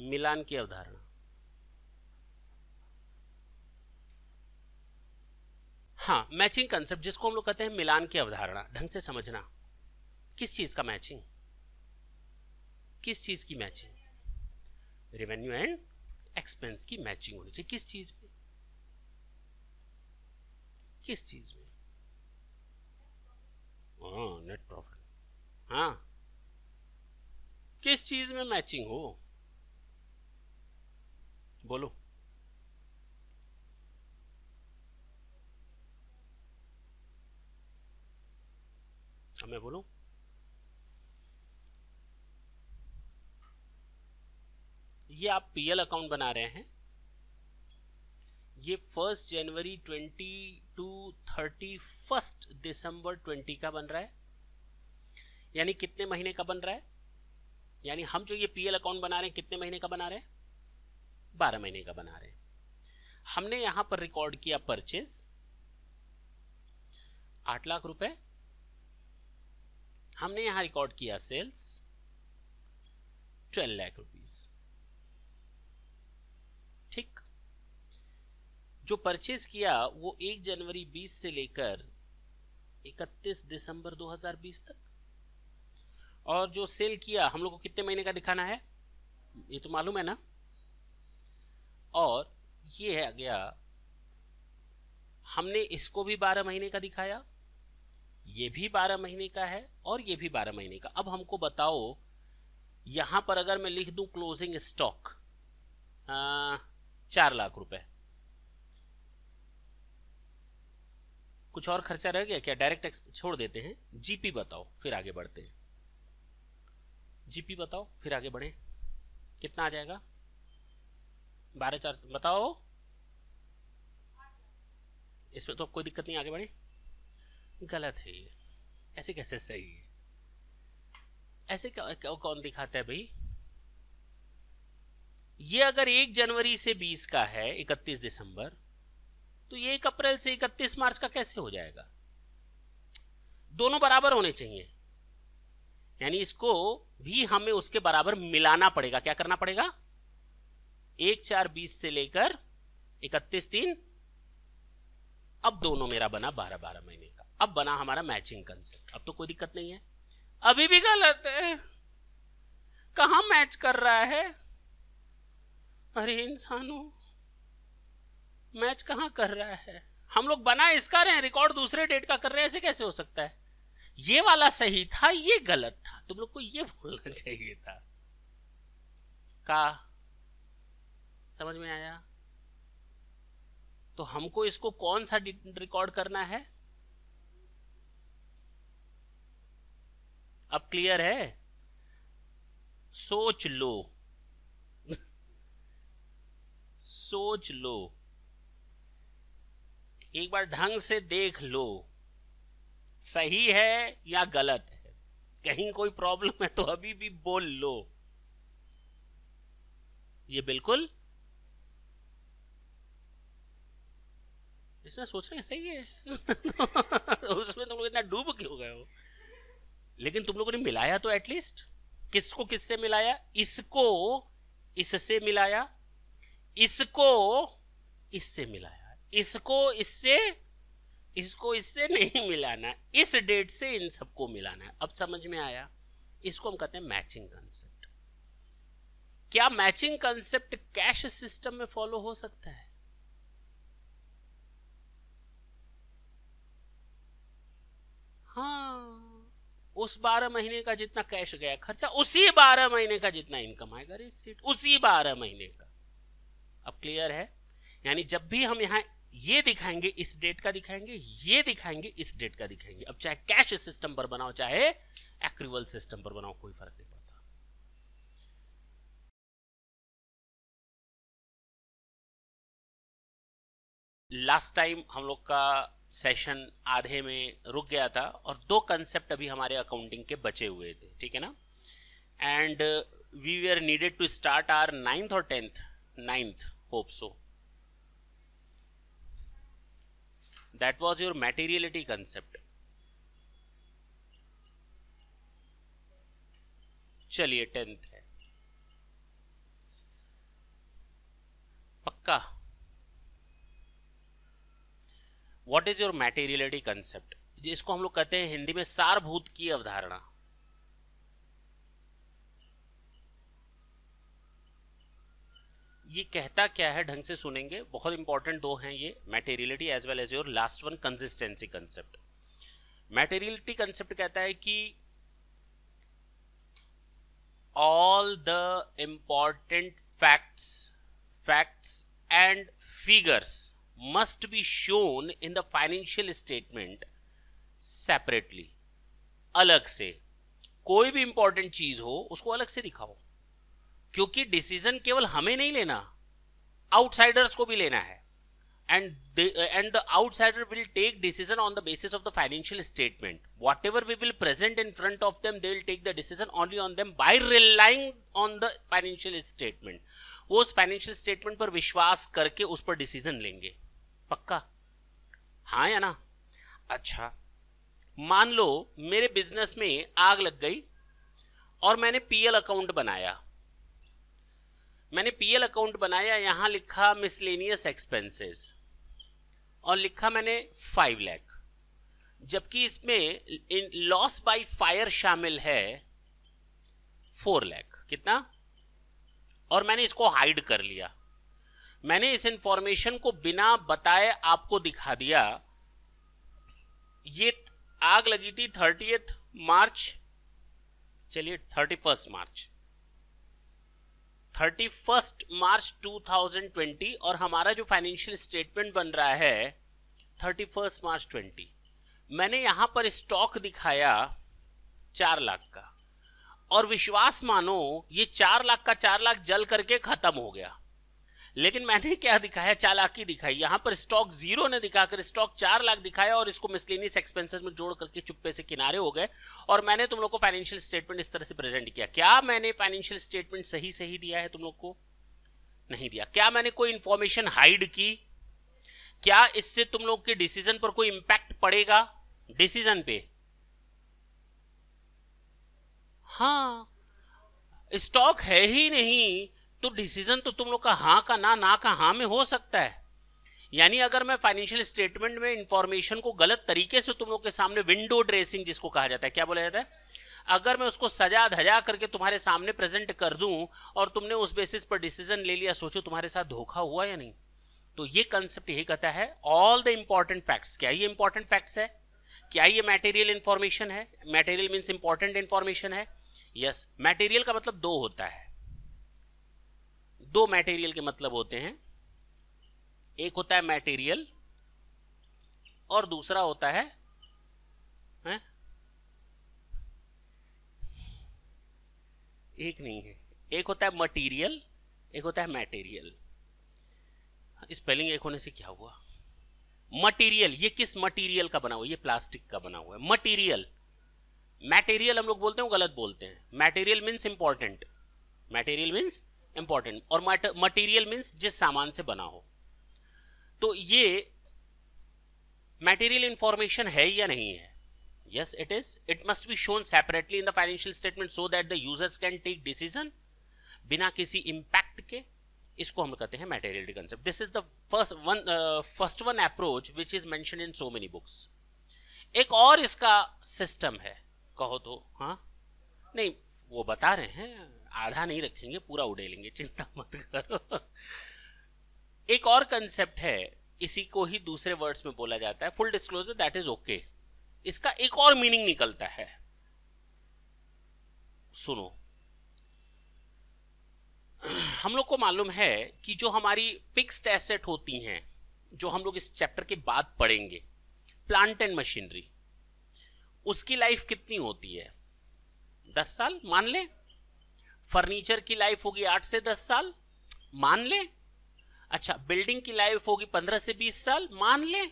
मिलान की अवधारणा। हाँ, मैचिंग कंसेप्ट, जिसको हम लोग कहते हैं मिलान की अवधारणा। ढंग से समझना, किस चीज का मैचिंग? किस चीज की मैचिंग? रेवेन्यू एंड एक्सपेंस की मैचिंग होनी चाहिए। किस चीज में? किस चीज में? Net profit. हाँ, किस चीज में मैचिंग हो? बोलो। अब मैं बोलूं? ये आप पीएल अकाउंट बना रहे हैं, ये 1 जनवरी 20 टू 31 दिसंबर 20 का बन रहा है। यानी कितने महीने का बन रहा है? यानी हम जो ये पीएल अकाउंट बना रहे हैं कितने महीने का बना रहे हैं? 12 महीने का बना रहे हैं। हमने यहां पर रिकॉर्ड किया परचेज 8 लाख रुपए, हमने यहां रिकॉर्ड किया सेल्स 12 लाख रुपीस। ठीक। जो परचेज किया वो 1 जनवरी 20 से लेकर 31 दिसंबर 2020 तक, और जो सेल किया हम लोग को कितने महीने का दिखाना है? ये तो मालूम है ना। और ये है गया, हमने इसको भी 12 महीने का दिखाया, ये भी 12 महीने का है, और ये भी 12 महीने का। अब हमको बताओ, यहां पर अगर मैं लिख दूं क्लोजिंग स्टॉक 4 लाख रुपए, कुछ और खर्चा रह गया क्या? डायरेक्ट छोड़ देते हैं। जीपी बताओ, फिर आगे बढ़ते हैं। जीपी बताओ, फिर आगे बढ़े। कितना आ जाएगा? 12 4 बताओ। इसमें तो कोई दिक्कत नहीं, आगे बढ़े। गलत है ये, ऐसे कैसे सही है? ऐसे कौन दिखाता है भाई? ये अगर 1 जनवरी से 20 का है 31 दिसंबर, तो ये 1 अप्रैल से 31 मार्च का कैसे हो जाएगा? दोनों बराबर होने चाहिए, यानी इसको भी हमें उसके बराबर मिलाना पड़ेगा। क्या करना पड़ेगा? 1/4/20 से लेकर 31/3, अब दोनों मेरा बना 12 महीने का। अब बना हमारा मैचिंग कंसेप्ट। अब तो कोई दिक्कत नहीं है। अभी भी गलत है, कहां मैच कर रहा है? अरे इंसानों, मैच कहां कर रहा है? हम लोग बना इसका रहे हैं, रिकॉर्ड दूसरे डेट का कर रहे हैं, ऐसे कैसे हो सकता है? ये वाला सही था, ये गलत था। तुम लोग को ये बोलना चाहिए था। का समझ में आया? तो हमको इसको कौन सा रिकॉर्ड करना है? अब क्लियर है? सोच लो सोच लो, एक बार ढंग से देख लो, सही है या गलत है। कहीं कोई प्रॉब्लम है तो अभी भी बोल लो। ये बिल्कुल इसमें सोच रहे हैं सही है उसमें तुम लोग इतना डूब क्यों गए हो? लेकिन तुम लोगों ने मिलाया तो एटलीस्ट। किसको किससे मिलाया? इसको इससे मिलाया, इसको इससे मिलाया, इसको इससे, इसको इससे नहीं मिलाना, इस डेट से इन सबको मिलाना है। अब समझ में आया? इसको हम कहते हैं मैचिंग कंसेप्ट। क्या मैचिंग कंसेप्ट कैश सिस्टम में फॉलो हो सकता है? हाँ, उस 12 महीने का जितना कैश गया खर्चा, उसी 12 महीने का जितना इनकम आएगा रिसीट, उसी 12 महीने का। अब क्लियर है? यानी जब भी हम यहां ये दिखाएंगे इस डेट का दिखाएंगे, ये दिखाएंगे इस डेट का दिखाएंगे। अब चाहे कैश सिस्टम पर बनाओ चाहे एक्रूवल सिस्टम पर बनाओ, कोई फर्क नहीं पड़ता। लास्ट टाइम हम लोग का सेशन आधे में रुक गया था और 2 कंसेप्ट अभी हमारे अकाउंटिंग के बचे हुए थे, ठीक है ना? And we were needed to start our 9th और 10th, 9th hope so. That was your materiality concept. चलिए 10th है पक्का। What is your materiality concept? जिसको हम लोग कहते हैं हिंदी में सारभूत की अवधारणा। ये कहता क्या है, ढंग से सुनेंगे, बहुत इंपॉर्टेंट 2 हैं ये, materiality as well as your last one consistency concept. Materiality concept कहता है कि all the important facts and figures must be shown in the financial statement separately. अलग से कोई भी इंपॉर्टेंट चीज हो उसको अलग से दिखाओ, क्योंकि डिसीजन केवल हमें नहीं लेना, आउटसाइडर्स को भी लेना है। And the outsider will take decision on the basis of the financial statement. Whatever we will present in front of them, they will take the decision only on them by relying on the financial statement. वो उस फाइनेंशियल स्टेटमेंट पर विश्वास करके उस पर डिसीजन लेंगे। पक्का? हाँ या ना? अच्छा, मान लो मेरे बिजनेस में आग लग गई और मैंने पीएल अकाउंट बनाया। यहां लिखा मिसलेनियस एक्सपेंसेस और लिखा मैंने 5 लाख, जबकि इसमें लॉस बाय फायर शामिल है 4 लाख। कितना? और मैंने इसको हाइड कर लिया। मैंने इस इंफॉर्मेशन को बिना बताए आपको दिखा दिया। ये आग लगी थी 30th मार्च, चलिए 31st मार्च 2020, और हमारा जो फाइनेंशियल स्टेटमेंट बन रहा है 31st मार्च 20। मैंने यहां पर स्टॉक दिखाया 4 लाख का, और विश्वास मानो ये 4 लाख का 4 लाख जल करके खत्म हो गया। लेकिन मैंने क्या दिखाया, चालाकी दिखाई। यहां पर स्टॉक 0 ने दिखाकर स्टॉक 4 लाख दिखाया और इसको मिसलेनियस एक्सपेंसेस में जोड़ करके चुप्पे से किनारे हो गए। और मैंने तुम लोग को फाइनेंशियल स्टेटमेंट इस तरह से प्रेजेंट किया। क्या मैंने फाइनेंशियल स्टेटमेंट सही सही दिया है तुम लोग को? नहीं दिया। क्या मैंने कोई इंफॉर्मेशन हाइड की? क्या इससे तुम लोग के डिसीजन पर कोई इंपैक्ट पड़ेगा? डिसीजन पे हाँ, स्टॉक है ही नहीं तो डिसीजन तो तुम लोग का हाँ का ना का हाँ में हो सकता है। यानी अगर मैं फाइनेंशियल स्टेटमेंट में इंफॉर्मेशन को गलत तरीके से तुम लोग के सामने, विंडो ड्रेसिंग जिसको कहा जाता है, क्या बोला जाता है, अगर मैं उसको सजा धजा करके तुम्हारे सामने प्रेजेंट कर दूं और तुमने उस बेसिस पर डिसीजन ले लिया, सोचो तुम्हारे साथ धोखा हुआ या नहीं। तो ये कंसेप्ट यही कहता है, ऑल द इंपॉर्टेंट फैक्ट्स। क्या ये इंपॉर्टेंट फैक्ट्स है? क्या ये मटेरियल इंफॉर्मेशन है? मटेरियल मीन्स इंपॉर्टेंट इंफॉर्मेशन है। यस, मटेरियल का मतलब दो होता है। दो मटेरियल के मतलब होते हैं, एक होता है मटेरियल और दूसरा होता है, एक नहीं है, एक होता है मटेरियल, एक होता है मटेरियल। स्पेलिंग एक होने से क्या हुआ? मटेरियल, ये किस मटेरियल का बना हुआ? ये प्लास्टिक का बना हुआ है मटेरियल। मटेरियल हम लोग बोलते हैं, गलत बोलते हैं। Material means important, material means important, और मटेरियल मीन्स जिस सामान से बना हो। तो ये मटेरियल इंफॉर्मेशन है या नहीं है? Yes, it is. It must be shown separately in the financial statement so that the users can take decision बिना किसी impact के। इसको हम कहते हैं materiality concept. This is the first one approach which is mentioned in so many books. एक और इसका सिस्टम है, कहो तो। हाँ नहीं, वो बता रहे हैं, आधा नहीं रखेंगे, पूरा उड़ेलेंगे, चिंता मत करो। एक और कंसेप्ट है, इसी को ही दूसरे वर्ड्स में बोला जाता है full disclosure, that is okay. इसका एक और मीनिंग निकलता है, सुनो। हम लोग को मालूम है कि जो हमारी फिक्स्ड एसेट होती हैं, जो हम लोग इस चैप्टर के बाद पढ़ेंगे, प्लांट एंड मशीनरी, उसकी लाइफ कितनी होती है? 10 साल मान ले। फर्नीचर की लाइफ होगी 8 से 10 साल मान ले। अच्छा, बिल्डिंग की लाइफ होगी 15 से 20 साल मान ले,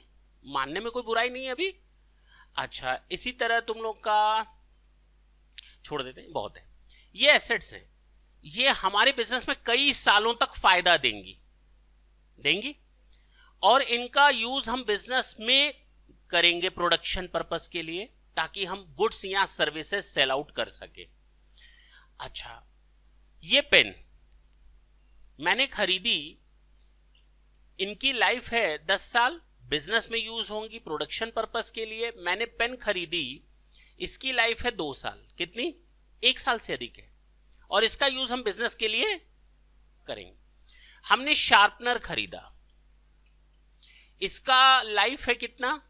मानने में कोई बुराई नहीं है अभी। अच्छा, इसी तरह तुम लोग का छोड़ देते हैं, बहुत है। ये एसेट्स हैं, ये हमारे बिजनेस में कई सालों तक फायदा देंगी और इनका यूज हम बिजनेस में करेंगे प्रोडक्शन पर्पस के लिए, ताकि हम गुड्स या सर्विसेज सेल आउट कर सके। अच्छा, ये पेन मैंने खरीदी, इनकी लाइफ है 10 साल, बिजनेस में यूज होंगी प्रोडक्शन पर्पस के लिए। मैंने पेन खरीदी, इसकी लाइफ है 2 साल, कितनी? 1 साल से अधिक है, और इसका यूज हम बिजनेस के लिए करेंगे। हमने शार्पनर खरीदा, इसका लाइफ है कितना?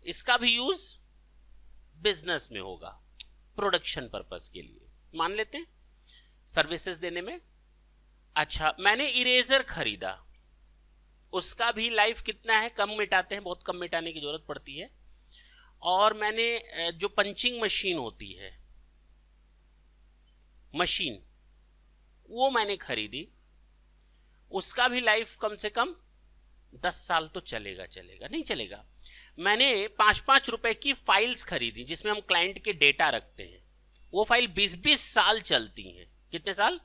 इसका भी यूज बिजनेस में होगा, प्रोडक्शन पर्पस के लिए मान लेते हैं, सर्विसेज देने में। अच्छा, मैंने इरेजर खरीदा, उसका भी लाइफ कितना है? कम मिटाते हैं, बहुत कम मिटाने की जरूरत पड़ती है। और मैंने जो पंचिंग मशीन होती है, मशीन, वो मैंने खरीदी, उसका भी लाइफ कम से कम 10 साल तो चलेगा नहीं चलेगा। मैंने 5-5 रुपए की फाइल्स खरीदी, जिसमें हम क्लाइंट के डेटा रखते हैं, वो फाइल 20-20 साल चलती हैं। कितने साल?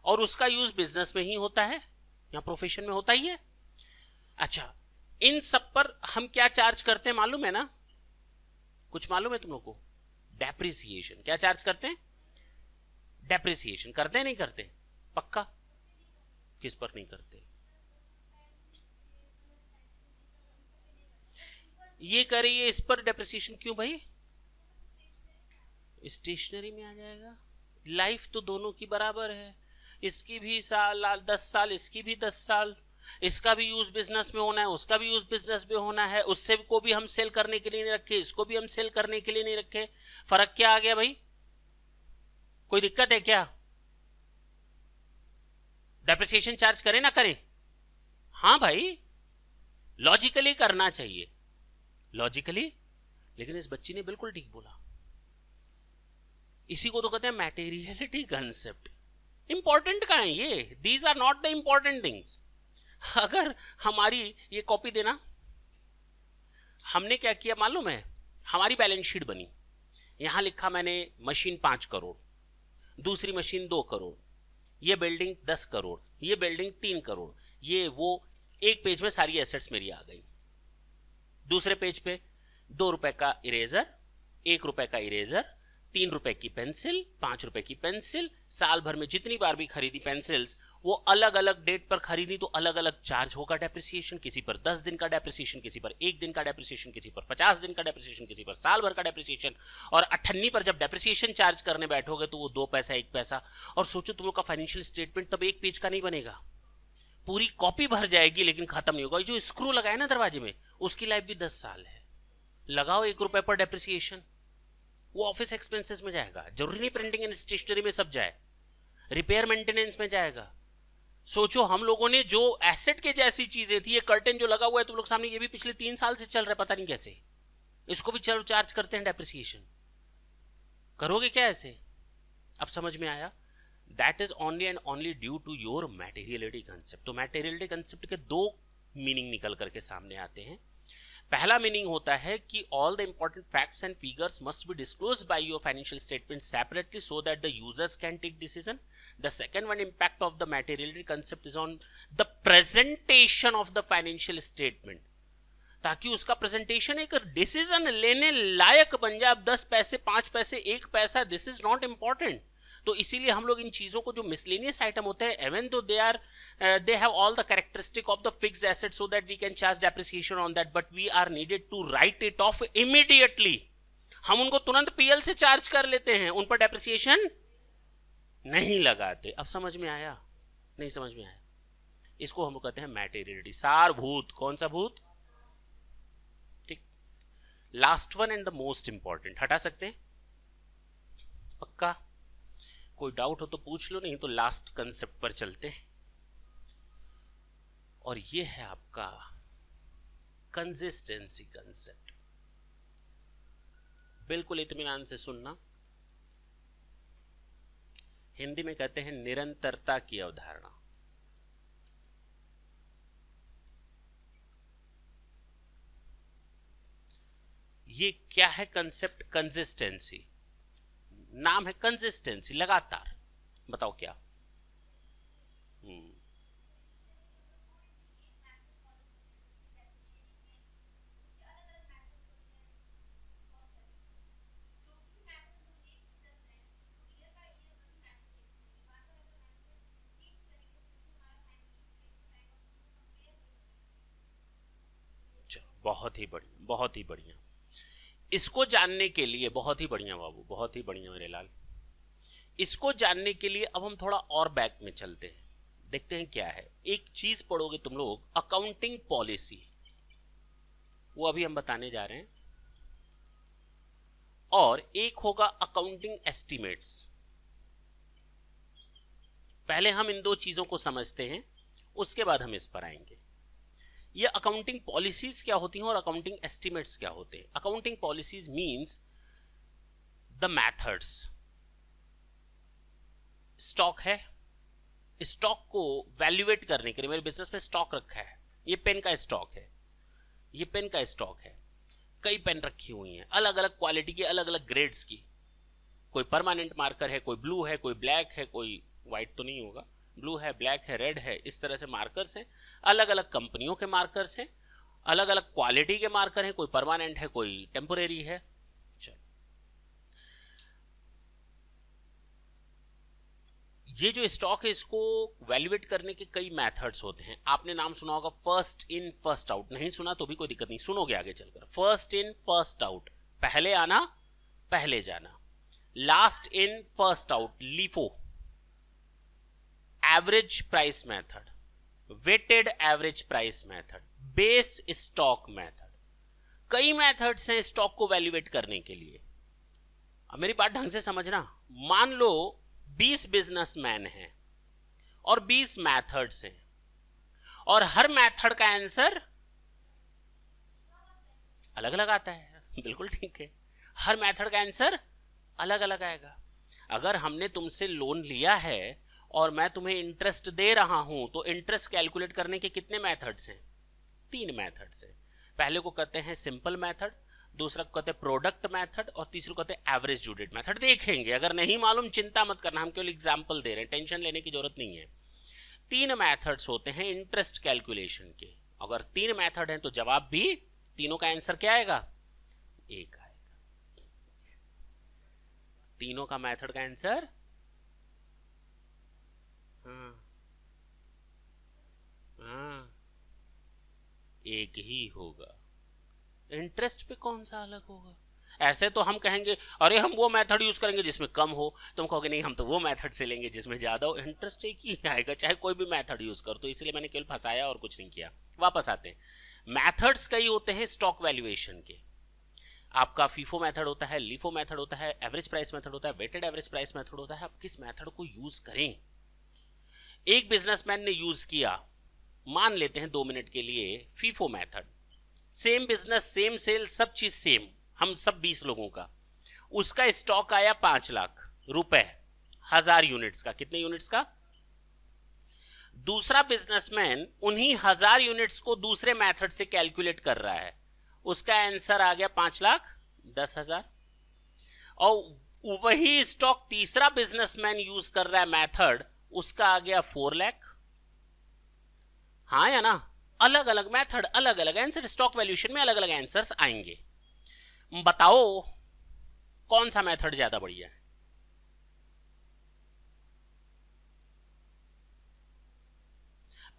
और उसका यूज बिजनेस में ही होता है या प्रोफेशन में होता ही है। अच्छा, इन सब पर हम क्या चार्ज करते हैं मालूम है ना? कुछ मालूम है तुम लोग को? डेप्रिसिएशन। क्या चार्ज करते हैं? डेप्रिसिएशन। करते हैं नहीं करते? पक्का? किस पर नहीं करते? ये करिए, इस पर डेप्रिसिएशन क्यों भाई? स्टेशनरी में आ जाएगा। लाइफ तो दोनों की बराबर है, इसकी भी 10 साल, इसकी भी 10 साल, इसका भी यूज बिजनेस में होना है, उसका भी यूज बिजनेस में होना है। उससे को भी हम सेल करने के लिए नहीं रखे, इसको भी हम सेल करने के लिए नहीं रखे। फर्क क्या आ गया भाई? कोई दिक्कत है क्या? डेप्रिसिएशन चार्ज करें ना करें? हाँ भाई, लॉजिकली करना चाहिए, लॉजिकली। लेकिन इस बच्ची ने बिल्कुल ठीक बोला। इसी को तो कहते हैं मैटेरियलिटी कंसेप्ट। इंपॉर्टेंट कहाँ है ये? These are not the important things. अगर हमारी ये कॉपी देना, हमने क्या किया मालूम है? हमारी बैलेंस शीट बनी, यहां लिखा मैंने मशीन 5 करोड़, दूसरी मशीन 2 करोड़, ये बिल्डिंग 10 करोड़, ये बिल्डिंग 3 करोड़, ये वो. एक पेज में सारी एसेट्स मेरी आ गई. दूसरे पेज पे 2 रुपए का इरेजर, 1 रुपए का इरेजर, 3 रुपए की पेंसिल, 5 रुपए की पेंसिल. साल भर में जितनी बार भी खरीदी पेंसिल्स, वो अलग अलग डेट पर खरीदी तो अलग अलग चार्ज होगा डेप्रिसिएशन. किसी पर 10 दिन का डेप्रिसिएशन, किसी पर 1 दिन का डेप्रिसिएशन, किसी पर 50 दिन का डेप्रिसिएशन, किसी पर साल भर का डेप्रिसिएशन. और 98 पर जब डेप्रिसिएशन चार्ज करने बैठोगे तो वो 2 पैसा 1 पैसा. और सोचो तुम लोग का फाइनेंशियल स्टेटमेंट तब 1 पेज का नहीं बनेगा, पूरी कॉपी भर जाएगी लेकिन खत्म नहीं होगा. जो स्क्रू लगाए ना दरवाजे में, उसकी लाइफ भी 10 साल है. लगाओ 1 रुपए पर डेप्रिसिएशन, वो ऑफिस एक्सपेंसेस में जाएगा. जरूरी नहीं प्रिंटिंग एंड स्टेशनरी में सब जाए, रिपेयर मेंटेनेंस में जाएगा. सोचो हम लोगों ने जो एसेट के जैसी चीजें थी, ये कर्टेन जो लगा हुआ है तुम लोग सामने, ये भी पिछले 3 साल से चल रहा है, पता नहीं कैसे, इसको भी चलो चार्ज करते हैं डेप्रिसिएशन. करोगे क्या ऐसे? अब समझ में आया? That is only and only due to your materiality concept. तो मैटेरियलिटी कंसेप्ट के 2 मीनिंग निकल करके सामने आते हैं. पहला मीनिंग होता है कि all the important facts and figures must be disclosed by your financial statement separately so that the users can take decision. The second one impact of the materiality concept is on the presentation of the financial statement, ताकि उसका प्रेजेंटेशन एक डिसीजन लेने लायक बन जाए. अब 10 पैसे 5 पैसे 1 पैसा, दिस इज नॉट इंपॉर्टेंट. तो इसीलिए हम लोग इन चीजों को, जो मिसलेनियस आइटम होते हैं, even though they are they have all the characteristic of the fixed asset so that we can charge depreciation on that, but we are needed to write it off immediately. हम उनको तुरंत पीएल से चार्ज कर लेते हैं, उन पर डेप्रिसिएशन नहीं लगाते. अब समझ में आया? नहीं समझ में आया? इसको हम कहते हैं मैटेरियलिटी, सारभूत. कौन सा भूत? ठीक. Last one and the most important, हटा सकते हैं? पक्का? कोई डाउट हो तो पूछ लो, नहीं तो लास्ट कंसेप्ट पर चलते हैं. और ये है आपका कंसिस्टेंसी कंसेप्ट. बिल्कुल इत्मीनान से सुनना. हिंदी में कहते हैं निरंतरता की अवधारणा. ये क्या है कंसेप्ट? कंसिस्टेंसी. नाम है कंसिस्टेंसी, लगातार. बताओ क्या? चलो, बहुत ही बढ़िया, बहुत ही बढ़िया. इसको जानने के लिए, बहुत ही बढ़िया बाबू, बहुत ही बढ़िया मेरे लाल. इसको जानने के लिए अब हम थोड़ा और बैक में चलते हैं, देखते हैं क्या है. एक चीज पढ़ोगे तुम लोग, अकाउंटिंग पॉलिसी, वो अभी हम बताने जा रहे हैं. और एक होगा अकाउंटिंग एस्टिमेट्स. पहले हम इन 2 चीजों को समझते हैं, उसके बाद हम इस पर आएंगे. ये अकाउंटिंग पॉलिसीज क्या होती हैं और अकाउंटिंग एस्टिमेट्स क्या होते हैं? Accounting policies means the methods. Stock है, स्टॉक को वैल्यूएट करने के लिए, मेरे बिजनेस में स्टॉक रखा है, ये पेन का स्टॉक है, ये पेन का स्टॉक है, कई पेन रखी हुई हैं अलग अलग क्वालिटी की, अलग अलग ग्रेड्स की. कोई परमानेंट मार्कर है, कोई ब्लू है, कोई ब्लैक है, कोई व्हाइट तो नहीं होगा, ब्लू है, ब्लैक है, रेड है. इस तरह से मार्कर्स हैं, अलग अलग कंपनियों के मार्कर्स हैं, अलग अलग क्वालिटी के मार्कर हैं, कोई परमानेंट है, कोई टेम्पोरेरी है. चलो, ये जो स्टॉक है इसको वैल्यूएट करने के कई मेथड्स होते हैं. आपने नाम सुना होगा फर्स्ट इन फर्स्ट आउट. नहीं सुना तो भी कोई दिक्कत नहीं, सुनोगे आगे चलकर. फर्स्ट इन फर्स्ट आउट, पहले आना पहले जाना. Last in first out, LIFO. Average price method, weighted average price method, base stock method. कई मेथड्स हैं स्टॉक को वैल्यूएट करने के लिए. अब मेरी बात ढंग से समझना. मान लो 20 बिजनेसमैन हैं और 20 मेथड्स हैं, और हर मेथड का आंसर अलग अलग आता है. बिल्कुल ठीक है, हर मेथड का आंसर अलग अलग आएगा. अगर हमने तुमसे लोन लिया है और मैं तुम्हें इंटरेस्ट दे रहा हूं, तो इंटरेस्ट कैलकुलेट करने के कितने मेथड्स हैं? 3 मेथड्स हैं। पहले को कहते हैं सिंपल मेथड, दूसरा को कहते हैं प्रोडक्ट मेथड, और तीसरा को कहते हैं एवरेज ड्यू डेट मेथड। देखेंगे, अगर नहीं मालूम चिंता मत करना, हम केवल एग्जांपल दे रहे हैं, टेंशन लेने की जरूरत नहीं है। 3 मेथड्स होते हैं इंटरेस्ट कैलकुलेशन के। अगर 3 मेथड हैं तो जवाब भी तीनों का आंसर क्या आएगा? 1 आएगा। तीनों का मेथड का आंसर हाँ 1 ही होगा। इंटरेस्ट पे कौन सा अलग होगा? ऐसे तो हम कहेंगे अरे हम वो मेथड यूज करेंगे जिसमें कम हो, तुम कहोगे नहीं हम तो वो मेथड से लेंगे जिसमें ज्यादा हो। इंटरेस्ट एक ही आएगा चाहे कोई भी मेथड यूज करो, तो इसलिए मैंने केवल फंसाया और कुछ नहीं किया। वापस आते हैं, मेथड्स कई होते हैं स्टॉक वैल्यूएशन के। आपका फीफो मेथड होता है, लीफो मेथड होता है, एवरेज प्राइस मेथड होता है, वेटेड एवरेज प्राइस मेथड होता है। आप किस मेथड को यूज करें? एक बिजनेसमैन ने यूज किया, मान लेते हैं 2 मिनट के लिए, FIFO method. Same business, same sale, सब चीज सेम, हम सब 20 लोगों का। उसका स्टॉक आया 5 लाख रुपए, 1000 यूनिट्स का। कितने यूनिट्स का? दूसरा बिजनेसमैन उन्हीं 1000 यूनिट्स को दूसरे मेथड से कैलकुलेट कर रहा है, उसका आंसर आ गया 5,10,000। और वही स्टॉक तीसरा बिजनेसमैन यूज कर रहा है मेथड, उसका आ गया 4 लाख। हाँ या ना? अलग अलग मेथड, अलग अलग आंसर, स्टॉक वैल्यूएशन में अलग अलग आंसर्स आएंगे। बताओ कौन सा मेथड ज्यादा बढ़िया है?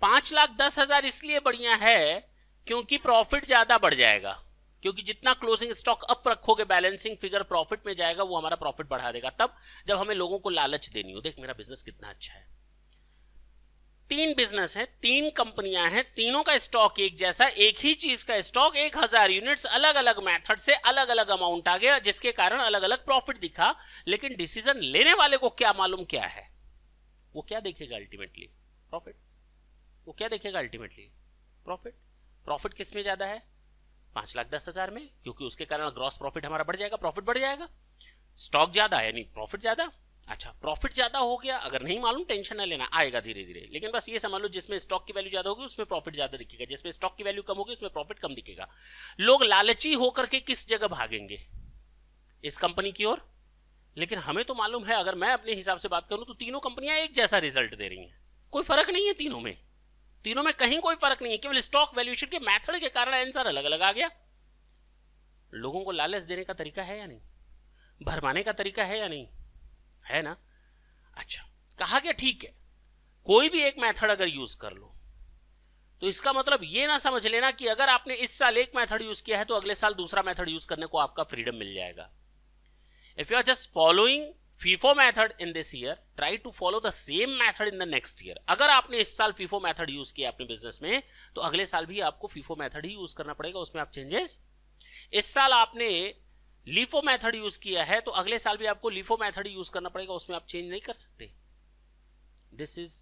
$5,10,000 इसलिए बढ़िया है क्योंकि प्रॉफिट ज्यादा बढ़ जाएगा, क्योंकि जितना क्लोजिंग स्टॉक अप रखोगे बैलेंसिंग फिगर प्रॉफिट में जाएगा, वो हमारा प्रॉफिट बढ़ा देगा। तब जब हमें लोगों को लालच देनी हो, देख मेरा बिजनेस कितना अच्छा है। 3 बिजनेस है, 3 कंपनियां हैं, तीनों का स्टॉक एक जैसा, एक ही चीज का स्टॉक 1000 यूनिट्स, अलग अलग मेथड से अलग अलग अमाउंट आ गया, जिसके कारण अलग अलग प्रॉफिट दिखा। लेकिन डिसीजन लेने वाले को क्या मालूम क्या है? वो क्या देखेगा अल्टीमेटली? प्रॉफिट। वो क्या देखेगा अल्टीमेटली? प्रॉफिट। प्रॉफिट किस में ज्यादा है? 5,10,000 में, क्योंकि उसके कारण ग्रॉस प्रॉफिट हमारा बढ़ जाएगा, प्रॉफिट बढ़ जाएगा। स्टॉक ज्यादा है यानी प्रॉफिट ज्यादा। अच्छा, प्रॉफिट ज्यादा हो गया, अगर नहीं मालूम टेंशन ना लेना, आएगा धीरे धीरे। लेकिन बस ये समझ लो, जिसमें स्टॉक की वैल्यू ज्यादा होगी उसमें प्रॉफिट ज्यादा दिखेगा, जिसमें स्टॉक की वैल्यू कम होगी उसमें प्रॉफिट कम दिखेगा। लोग लालची होकर के किस जगह भागेंगे? इस कंपनी की ओर। लेकिन हमें तो मालूम है, अगर मैं अपने हिसाब से बात करूं तो तीनों कंपनियां एक जैसा रिजल्ट दे रही हैं, कोई फर्क नहीं है तीनों में, तीनों में कहीं कोई फर्क नहीं है, केवल स्टॉक वैल्यूएशन के मेथड के कारण आंसर अलग अलग आ गया। लोगों को लालच देने का तरीका है या नहीं? भरमाने का तरीका है या नहीं? है ना? अच्छा, कहा गया ठीक है, कोई भी एक मेथड अगर यूज कर लो तो इसका मतलब ये ना समझ लेना कि अगर आपने इस साल एक मेथड यूज किया है तो अगले साल दूसरा मेथड यूज करने को आपका फ्रीडम मिल जाएगा। If you are just following FIFO method in this year, try to follow the same method in the next year. अगर आपने इस साल FIFO method यूज किया अपने बिजनेस में, तो अगले साल भी आपको FIFO method ही यूज करना पड़ेगा, उसमें आप चेंजेस। इस साल आपने LIFO method यूज किया है तो अगले साल भी आपको LIFO method यूज करना पड़ेगा, उसमें आप चेंज नहीं कर सकते। This is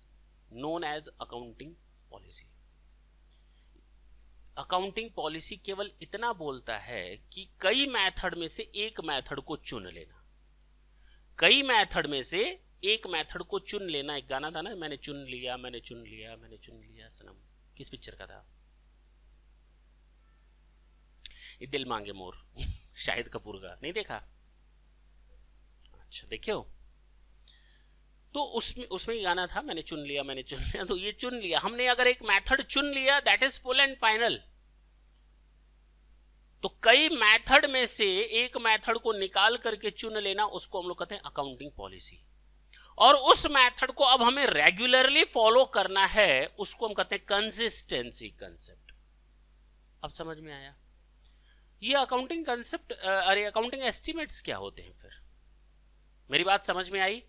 known as accounting policy. Accounting policy केवल इतना बोलता है कि कई मेथड में से एक मेथड को चुन लेना, कई मेथड में से एक मेथड को चुन लेना। एक गाना था ना, मैंने चुन लिया, मैंने चुन लिया, मैंने चुन लिया सनम, किस पिक्चर का था? ये दिल मांगे मोर, शाहिद कपूर का। नहीं देखा? अच्छा, देखे हो? तो उसमें गाना था, मैंने चुन लिया, मैंने चुन लिया। तो ये चुन लिया हमने, अगर एक मेथड चुन लिया that is full and final. तो कई मेथड में से एक मेथड को निकाल करके चुन लेना, उसको हम लोग कहते हैं अकाउंटिंग पॉलिसी। और उस मेथड को अब हमें रेगुलरली फॉलो करना है, उसको हम कहते हैं कंसिस्टेंसी कंसेप्ट। अब समझ में आया? ये अकाउंटिंग कंसेप्ट, अरे अकाउंटिंग एस्टिमेट्स क्या होते हैं फिर? मेरी बात समझ में आई?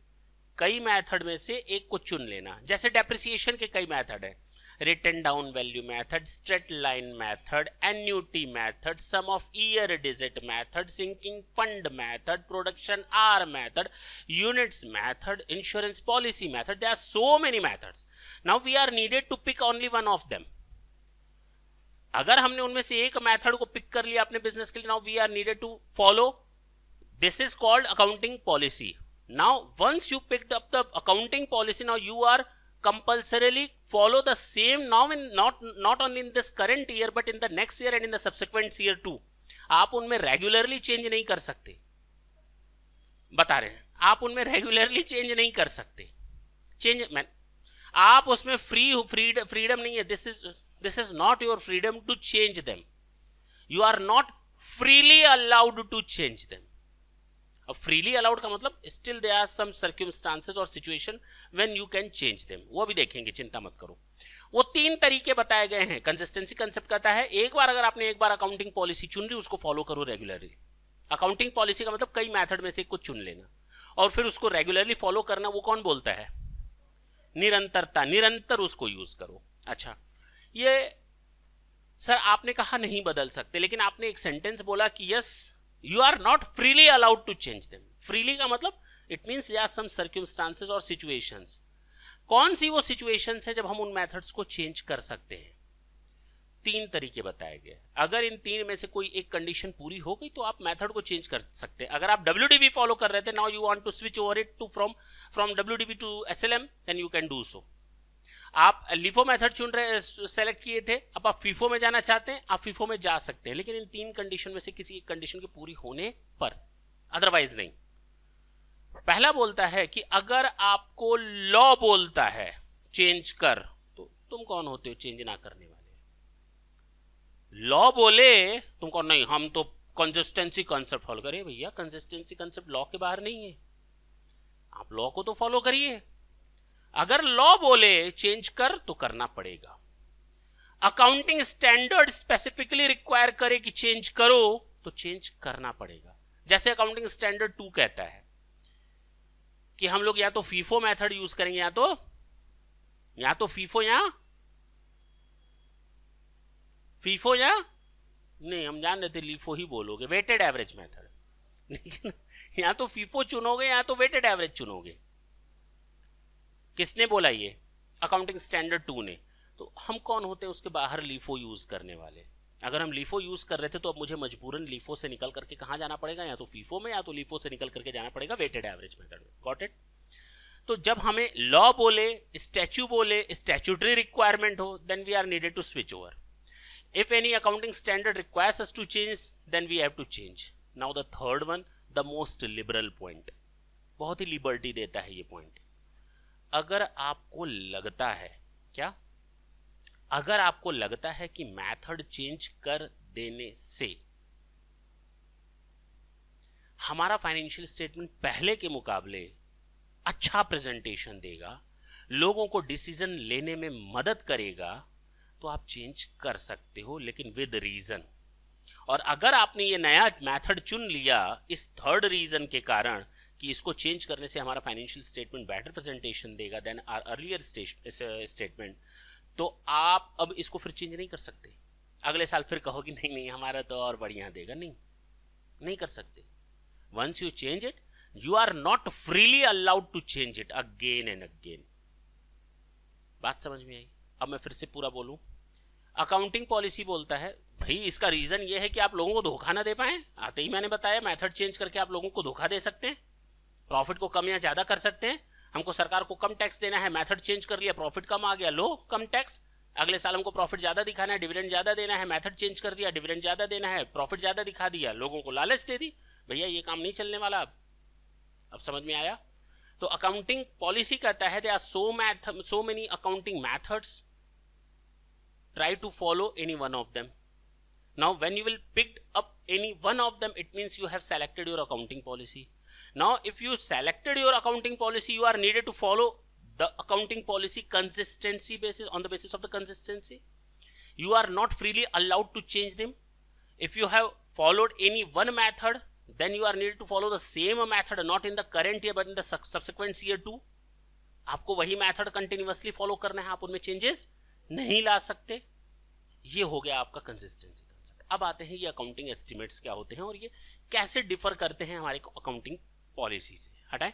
कई मेथड में से एक को चुन लेना, जैसे डेप्रिसिएशन के कई मेथड है, written down value method, straight line method, annuity method, sum of year digit method, sinking fund method, production are method, units method, insurance policy method. There are so many methods. Now we are needed to pick only one of them. अगर हमने उनमें से एक मेथड को पिक कर लिया अपने बिजनेस के लिए, now we are needed to follow, this is called accounting policy. Now once you picked up the accounting policy, now you are compulsorily follow the same now in not only in this current year but in the next year and in the subsequent year too. आप उनमें रेगुलरली चेंज नहीं कर सकते, बता रहे हैं, आप उनमें रेगुलरली चेंज नहीं कर सकते. चेंज मैन आप उसमें फ्रीडम नहीं है. This is not your freedom to change them. You are not freely allowed to change them. अब फ्रीली अलाउड का मतलब still there are some circumstances और situation when you can change them. वो भी देखेंगे, चिंता मत करो. वो 3 तरीके बताए गए हैं. कंसिस्टेंसी कंसेप्ट कहता है एक बार अगर आपने एक बार अकाउंटिंग पॉलिसी चुन ली उसको फॉलो करो रेगुलरली. अकाउंटिंग पॉलिसी का मतलब कई मेथड में से कुछ चुन लेना और फिर उसको रेगुलरली फॉलो करना. वो कौन बोलता है? निरंतरता. निरंतर उसको यूज करो. अच्छा, ये सर आपने कहा नहीं बदल सकते, लेकिन आपने एक सेंटेंस बोला कि yes you are not freely allowed to change them. Freely का मतलब it means there are some circumstances और सिचुएशंस. कौन सी वो सिचुएशंस है जब हम उन मेथड्स को चेंज कर सकते हैं? 3 तरीके बताए गए. अगर इन 3 में से कोई एक कंडीशन पूरी हो गई तो आप मेथड को चेंज कर सकते हैं. अगर आप WDV फॉलो कर रहे थे, now you want to switch over it to from WDV to SLM, then you can do so. आप LIFO मेथड चुन रहे सेलेक्ट किए थे, अब आप FIFO में जाना चाहते हैं, आप FIFO में जा सकते हैं, लेकिन इन 3 कंडीशन में से किसी एक कंडीशन के पूरी होने पर, अदरवाइज नहीं. पहला बोलता है कि अगर आपको लॉ बोलता है चेंज कर, तो तुम कौन होते हो चेंज ना करने वाले? लॉ बोले तुमको नहीं, हम तो कंसिस्टेंसी कंसेप्ट फॉलो करिए. भैया कंसिस्टेंसी कंसेप्ट लॉ के बाहर नहीं है, आप लॉ को तो फॉलो करिए. अगर लॉ बोले चेंज कर तो करना पड़ेगा. अकाउंटिंग स्टैंडर्ड स्पेसिफिकली रिक्वायर करे कि चेंज करो तो चेंज करना पड़ेगा. जैसे अकाउंटिंग स्टैंडर्ड 2 कहता है कि हम लोग या तो FIFO मेथड यूज करेंगे या तो FIFO या नहीं, हम जान रहे थे LIFO ही बोलोगे, वेटेड एवरेज मेथड. लेकिन या तो FIFO चुनोगे या तो वेटेड एवरेज चुनोगे. किसने बोला ये? अकाउंटिंग स्टैंडर्ड 2 ने. तो हम कौन होते हैं उसके बाहर LIFO यूज करने वाले? अगर हम LIFO यूज कर रहे थे तो अब मुझे मजबूरन LIFO से निकल करके कहां जाना पड़ेगा? या तो FIFO में या तो LIFO से निकल करके जाना पड़ेगा वेटेड एवरेज मेथड में. Got it? तो जब हमें लॉ बोले, स्टैच्यू बोले, स्टैच्यूटरी रिक्वायरमेंट हो, then we are needed to switch over. If any accounting standard requires us to change, then we have to change. Now the third one, the most liberal point. बहुत ही लिबर्टी देता है ये पॉइंट. अगर आपको लगता है क्या? अगर आपको लगता है कि मेथड चेंज कर देने से हमारा फाइनेंशियल स्टेटमेंट पहले के मुकाबले अच्छा प्रेजेंटेशन देगा, लोगों को डिसीजन लेने में मदद करेगा, तो आप चेंज कर सकते हो, लेकिन विद रीजन. और अगर आपने ये नया मेथड चुन लिया इस थर्ड रीजन के कारण कि इसको चेंज करने से हमारा फाइनेंशियल स्टेटमेंट बेटर प्रेजेंटेशन देगा देन आवर अर्लियर स्टेटमेंट, तो आप अब इसको फिर चेंज नहीं कर सकते. अगले साल फिर कहो कि नहीं हमारा तो और बढ़िया देगा. नहीं कर सकते. Once you change it, you are not freely allowed to change it again and again. बात समझ में आई? अब मैं फिर से पूरा बोलूं. अकाउंटिंग पॉलिसी बोलता है भाई इसका रीजन ये है कि आप लोगों को धोखा ना दे पाए. आते ही मैंने बताया मेथड चेंज करके आप लोगों को धोखा दे सकते हैं, प्रॉफिट को कम या ज्यादा कर सकते हैं. हमको सरकार को कम टैक्स देना है, मेथड चेंज कर लिया, प्रॉफिट कम आ गया, लो कम टैक्स. अगले साल हमको प्रॉफिट ज्यादा दिखाना है, डिविडेंड ज्यादा देना है, मेथड चेंज कर दिया, डिविडेंड ज्यादा देना है, प्रॉफिट ज्यादा दिखा दिया, लोगों को लालच दे दी. भैया ये काम नहीं चलने वाला. अब समझ में आया? तो अकाउंटिंग पॉलिसी कहता है there are so many accounting methods, try to follow any one of them. Now when you will pick up any one of them, it means you have selected your accounting policy. Now if you selected your accounting policy, you are needed to follow the accounting policy consistency basis, on the basis of the consistency. You are not freely allowed to change them. If you have followed any one method, then you are needed to follow the same method, not in the current year but in the subsequent year too. आपको वही method continuously follow करना है, आप उनमें changes नहीं ला सकते. ये हो गया आपका कंसिस्टेंसी कंसेप्ट. अब आते हैं ये अकाउंटिंग एस्टिमेट्स क्या होते हैं और ये कैसे डिफर करते हैं हमारे अकाउंटिंग पॉलिसी से. हटाए,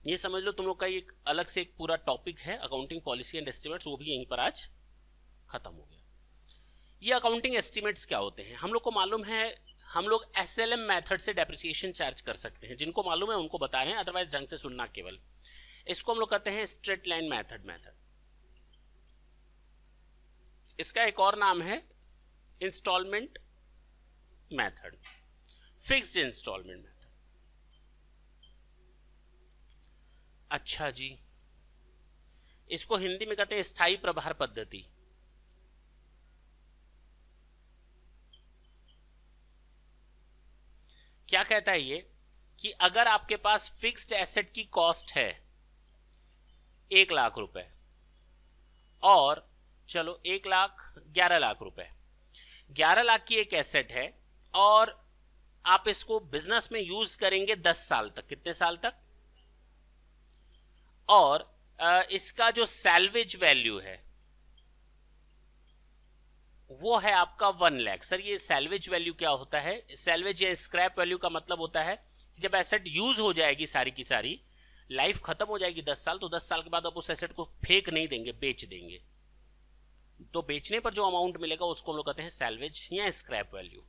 ये समझ लो तुम लोग का एक अलग से एक पूरा टॉपिक है अकाउंटिंग पॉलिसी एंड एस्टिमेट्स, वो भी यहीं पर आज खत्म हो गया. ये अकाउंटिंग एस्टिमेट्स क्या होते हैं? हम लोग को मालूम है हम लोग SLM मेथड से डेप्रिसिएशन चार्ज कर सकते हैं। जिनको मालूम है उनको बता रहे हैं, अदरवाइज ढंग से सुनना केवल। इसको हम लोग कहते हैं स्ट्रेट लाइन मेथड। इसका एक और नाम है instalment method, fixed instalment method. अच्छा जी, इसको हिंदी में कहते हैं स्थायी प्रभार पद्धति। क्या कहता है ये कि अगर आपके पास फिक्स्ड एसेट की कॉस्ट है 1,00,000 रुपए, और चलो 1,11,00,000 रुपए, 11,00,000 की एक एसेट है और आप इसको बिजनेस में यूज करेंगे 10 साल तक। कितने साल तक? और इसका जो सैल्वेज वैल्यू है वो है आपका 1,00,000। सर ये सैल्वेज वैल्यू क्या होता है? सैल्वेज या स्क्रैप वैल्यू का मतलब होता है कि जब एसेट यूज हो जाएगी, सारी की सारी लाइफ खत्म हो जाएगी 10 साल, तो 10 साल के बाद आप उस एसेट को फेंक नहीं देंगे, बेच देंगे। तो बेचने पर जो अमाउंट मिलेगा उसको हम लोग कहते हैं सैल्वेज या स्क्रैप वैल्यू।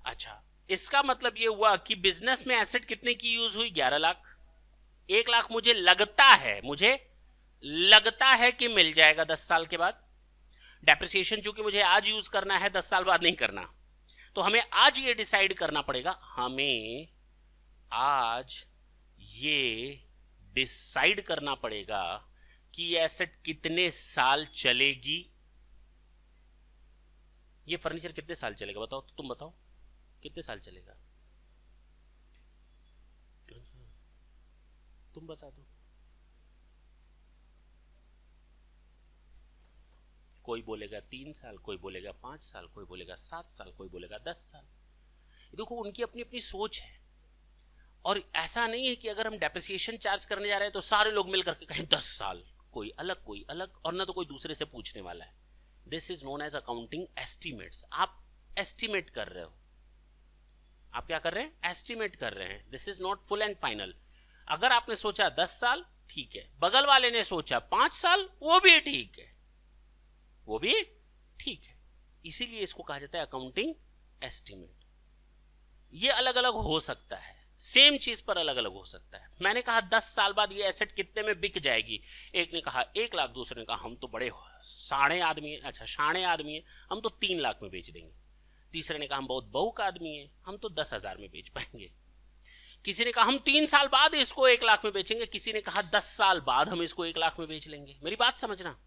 अच्छा, इसका मतलब ये हुआ कि बिजनेस में एसेट कितने की यूज हुई? 11,00,000। 1,00,000 मुझे लगता है कि मिल जाएगा 10 साल के बाद। डेप्रिसिएशन चूंकि मुझे आज यूज करना है, 10 साल बाद नहीं करना, तो हमें आज ये डिसाइड करना पड़ेगा, हमें आज ये डिसाइड करना पड़ेगा कि ये एसेट कितने साल चलेगी। ये फर्नीचर कितने साल चलेगा? बताओ, तुम बताओ कितने साल चलेगा? तुम बता दो। कोई बोलेगा 3 साल, कोई बोलेगा 5 साल, कोई बोलेगा 7 साल, कोई बोलेगा 10 साल। देखो, उनकी अपनी अपनी सोच है। और ऐसा नहीं है कि अगर हम डेप्रिसिएशन चार्ज करने जा रहे हैं तो सारे लोग मिलकर के कहें 10 साल, कोई अलग, और ना तो कोई दूसरे से पूछने वाला है। This is known as accounting estimates. आप एस्टिमेट कर रहे हो। आप क्या कर रहे हैं? एस्टिमेट कर रहे हैं। This is not full and final. अगर आपने सोचा 10 साल, ठीक है, बगल वाले ने सोचा 5 साल, वो भी ठीक है, वो भी ठीक है। इसीलिए इसको कहा जाता है अकाउंटिंग एस्टिमेट। ये अलग अलग हो सकता है, सेम चीज पर अलग अलग हो सकता है। मैंने कहा 10 साल बाद ये एसेट कितने में बिक जाएगी। एक ने कहा 1,00,000, दूसरे ने कहा हम तो बड़े साढ़े आदमी हैं, अच्छा शाणे आदमी हैं, हम तो 3,00,000 में बेच देंगे। तीसरे ने कहा हम बहुत बहुक आदमी हैं, हम तो 10,000 में बेच पाएंगे। किसी ने कहा हम 3 साल बाद इसको 1,00,000 में बेचेंगे, किसी ने कहा 10 साल बाद हम इसको 1,00,000 में बेच लेंगे। मेरी बात समझना,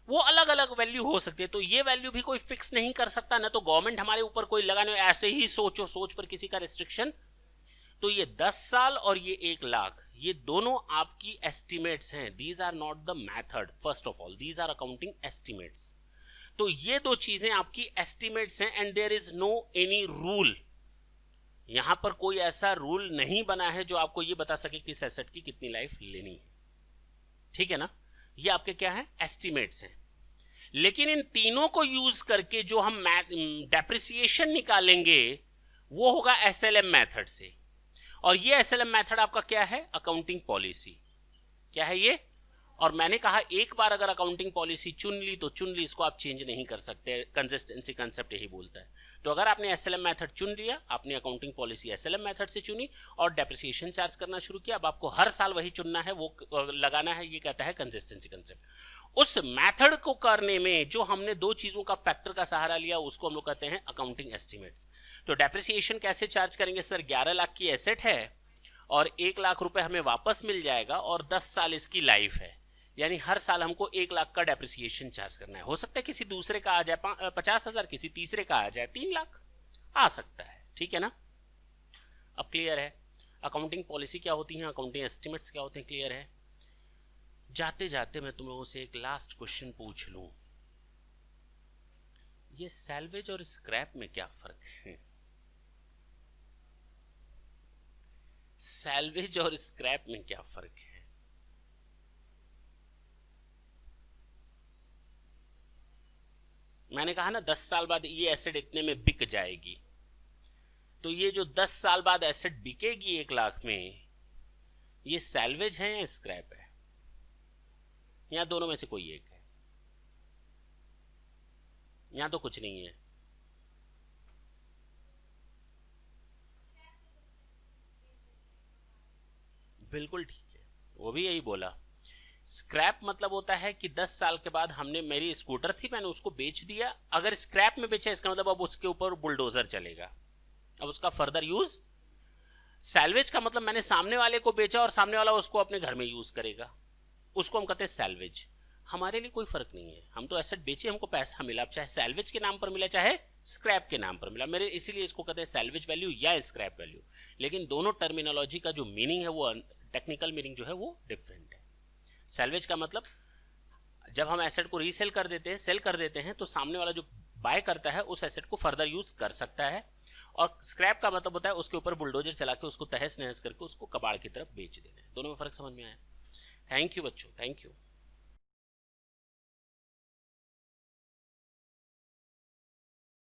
वो अलग अलग वैल्यू हो सकती है। तो ये वैल्यू भी कोई फिक्स नहीं कर सकता, ना तो गवर्नमेंट हमारे ऊपर कोई लगाने, ऐसे ही सोचो, सोच पर किसी का रिस्ट्रिक्शन। तो ये 10 साल और ये 1,00,000, ये दोनों आपकी एस्टिमेट्स हैं। These are not the method, first of all these are accounting estimates. तो ये दो चीजें आपकी एस्टिमेट्स हैं, and there is no any rule. यहां पर कोई ऐसा रूल नहीं बना है जो आपको ये बता सके कि इस एसेट की कितनी लाइफ लेनी है। ठीक है ना? ये आपके क्या है? एस्टिमेट्स हैं। लेकिन इन तीनों को यूज करके जो हम डेप्रिसिएशन निकालेंगे वो होगा एसएलएम मेथड से। और ये एसएलएम मेथड आपका क्या है? Accounting policy. क्या है ये? और मैंने कहा एक बार अगर अकाउंटिंग पॉलिसी चुन ली तो चुन ली, इसको आप चेंज नहीं कर सकते। कंसिस्टेंसी कंसेप्ट यही बोलता है। तो अगर आपने एसएलएम मेथड चुन लिया, आपने अकाउंटिंग पॉलिसी एसएलएम मेथड से चुनी और डेप्रिसिएशन चार्ज करना शुरू किया, अब आपको हर साल वही चुनना है, वो लगाना है। ये कहता है कंसिस्टेंसी कंसेप्ट। उस मेथड को करने में जो हमने दो चीजों का फैक्टर का सहारा लिया, उसको हम लोग कहते हैं अकाउंटिंग एस्टिमेट्स। तो डेप्रिसिएशन कैसे चार्ज करेंगे? सर 11,00,000 की एसेट है और 1,00,000 रुपए हमें वापस मिल जाएगा और 10 साल इसकी लाइफ है, यानी हर साल हमको 1,00,000 का डेप्रिसिएशन चार्ज करना है। हो सकता है किसी दूसरे का आ जाए 50,000, किसी तीसरे का आ जाए 3,00,000, आ सकता है। ठीक है ना? अब क्लियर है अकाउंटिंग पॉलिसी क्या होती है, अकाउंटिंग एस्टिमेट्स क्या होते हैं? क्लियर है? जाते जाते मैं तुम लोगों से एक लास्ट क्वेश्चन पूछ लूं, ये सैल्वेज और स्क्रैप में क्या फर्क है? सैल्वेज और स्क्रैप में क्या फर्क है? मैंने कहा ना 10 साल बाद ये एसेट इतने में बिक जाएगी, तो ये जो 10 साल बाद एसेट बिकेगी 1,00,000 में, ये सैल्वेज है या स्क्रैप है? या दोनों में से कोई एक है? या तो कुछ नहीं है। बिल्कुल ठीक है, वो भी यही बोला। स्क्रैप मतलब होता है कि 10 साल के बाद हमने, मेरी स्कूटर थी मैंने उसको बेच दिया, अगर स्क्रैप में बेचा इसका मतलब अब उसके ऊपर बुलडोजर चलेगा, अब उसका फर्दर यूज। सैल्वेज का मतलब मैंने सामने वाले को बेचा और सामने वाला उसको अपने घर में यूज करेगा, उसको हम कहते हैं सैल्वेज। हमारे लिए कोई फर्क नहीं है, हम तो एसेट बेचे, हमको पैसा मिला, अब चाहे सैल्वेज के नाम पर मिला चाहे स्क्रैप के नाम पर मिला, मेरे इसीलिए इसको कहते हैं सैल्वेज वैल्यू या स्क्रैप वैल्यू। लेकिन दोनों टर्मिनोलॉजी का जो मीनिंग है वो, टेक्निकल मीनिंग जो है वो डिफरेंट है। सैल्वेज का मतलब जब हम एसेट को रीसेल कर देते हैं, सेल कर देते हैं, तो सामने वाला जो बाय करता है उस एसेट को फर्दर यूज कर सकता है। और स्क्रैप का मतलब होता है उसके ऊपर बुलडोजर चला के उसको तहस नहस करके उसको कबाड़ की तरफ बेच देना है। दोनों में फर्क समझ में आया? थैंक यू बच्चों, थैंक यू।